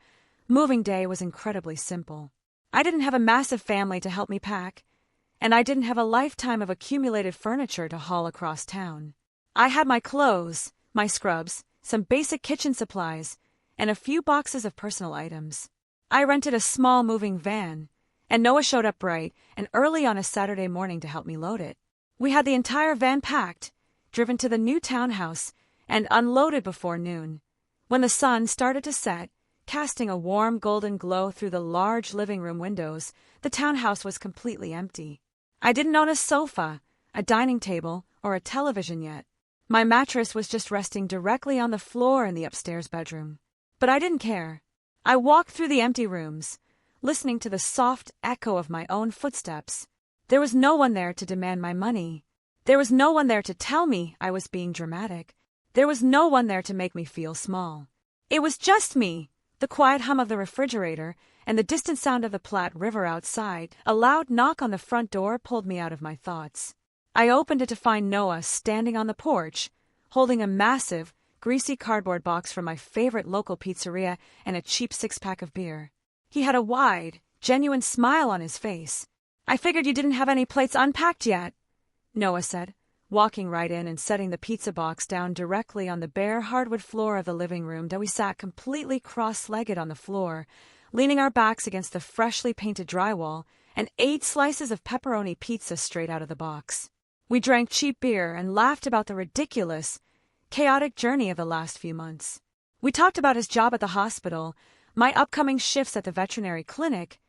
Moving day was incredibly simple. I didn't have a massive family to help me pack, and I didn't have a lifetime of accumulated furniture to haul across town. I had my clothes, my scrubs, some basic kitchen supplies, and a few boxes of personal items. I rented a small moving van, and Noah showed up bright and early on a Saturday morning to help me load it. We had the entire van packed, driven to the new townhouse, and unloaded before noon. When the sun started to set, casting a warm golden glow through the large living room windows, the townhouse was completely empty. I didn't own a sofa, a dining table, or a television yet. My mattress was just resting directly on the floor in the upstairs bedroom. But I didn't care. I walked through the empty rooms, listening to the soft echo of my own footsteps. There was no one there to demand my money. There was no one there to tell me I was being dramatic. There was no one there to make me feel small. It was just me, the quiet hum of the refrigerator, and the distant sound of the Platte River outside. A loud knock on the front door pulled me out of my thoughts. I opened it to find Noah standing on the porch, holding a massive, greasy cardboard box from my favorite local pizzeria and a cheap six-pack of beer. He had a wide, genuine smile on his face. "I figured you didn't have any plates unpacked yet," Noah said, walking right in and setting the pizza box down directly on the bare hardwood floor of the living room. We sat completely cross-legged on the floor, leaning our backs against the freshly painted drywall, and ate slices of pepperoni pizza straight out of the box. We drank cheap beer and laughed about the ridiculous, chaotic journey of the last few months. We talked about his job at the hospital, my upcoming shifts at the veterinary clinic,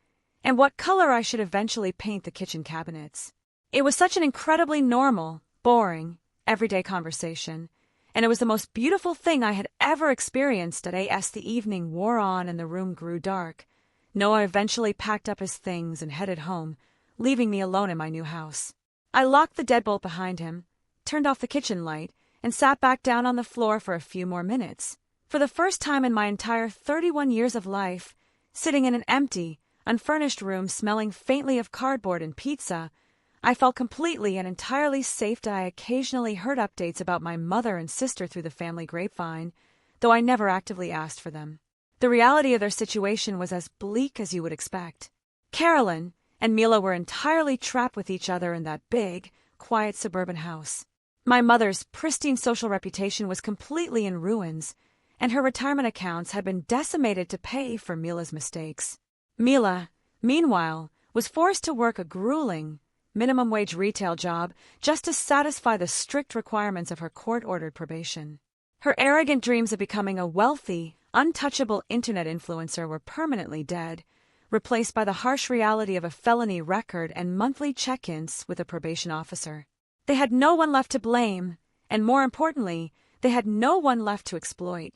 and what color I should eventually paint the kitchen cabinets. It was such an incredibly normal, boring, everyday conversation, and it was the most beautiful thing I had ever experienced. As the evening wore on and the room grew dark, Noah eventually packed up his things and headed home, leaving me alone in my new house. I locked the deadbolt behind him, turned off the kitchen light, and sat back down on the floor for a few more minutes. For the first time in my entire 31 years of life, sitting in an empty, unfurnished room smelling faintly of cardboard and pizza, I felt completely and entirely safe. I occasionally heard updates about my mother and sister through the family grapevine, though I never actively asked for them. The reality of their situation was as bleak as you would expect. Carolyn and Mila were entirely trapped with each other in that big, quiet suburban house. My mother's pristine social reputation was completely in ruins, and her retirement accounts had been decimated to pay for Mila's mistakes. Mila, meanwhile, was forced to work a grueling, minimum-wage retail job just to satisfy the strict requirements of her court-ordered probation. Her arrogant dreams of becoming a wealthy, untouchable internet influencer were permanently dead, replaced by the harsh reality of a felony record and monthly check-ins with a probation officer. They had no one left to blame, and more importantly, they had no one left to exploit.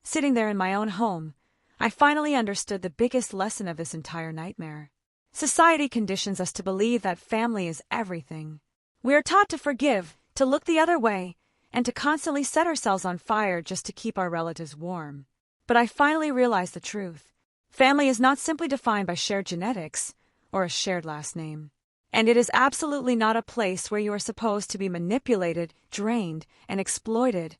Sitting there in my own home, I finally understood the biggest lesson of this entire nightmare. Society conditions us to believe that family is everything. We are taught to forgive, to look the other way, and to constantly set ourselves on fire just to keep our relatives warm. But I finally realized the truth. Family is not simply defined by shared genetics or a shared last name. And it is absolutely not a place where you are supposed to be manipulated, drained, and exploited.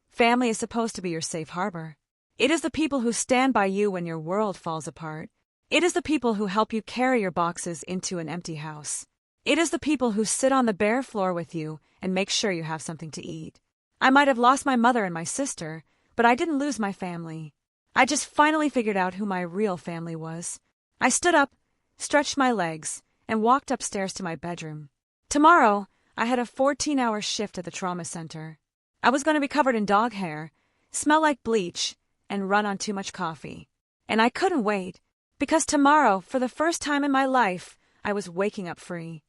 Family is supposed to be your safe harbor. It is the people who stand by you when your world falls apart. It is the people who help you carry your boxes into an empty house. It is the people who sit on the bare floor with you and make sure you have something to eat. I might have lost my mother and my sister, but I didn't lose my family. I just finally figured out who my real family was. I stood up, stretched my legs, and walked upstairs to my bedroom. Tomorrow, I had a 14-hour shift at the trauma center. I was going to be covered in dog hair, smell like bleach, and run on too much coffee. And I couldn't wait, because tomorrow, for the first time in my life, I was waking up free.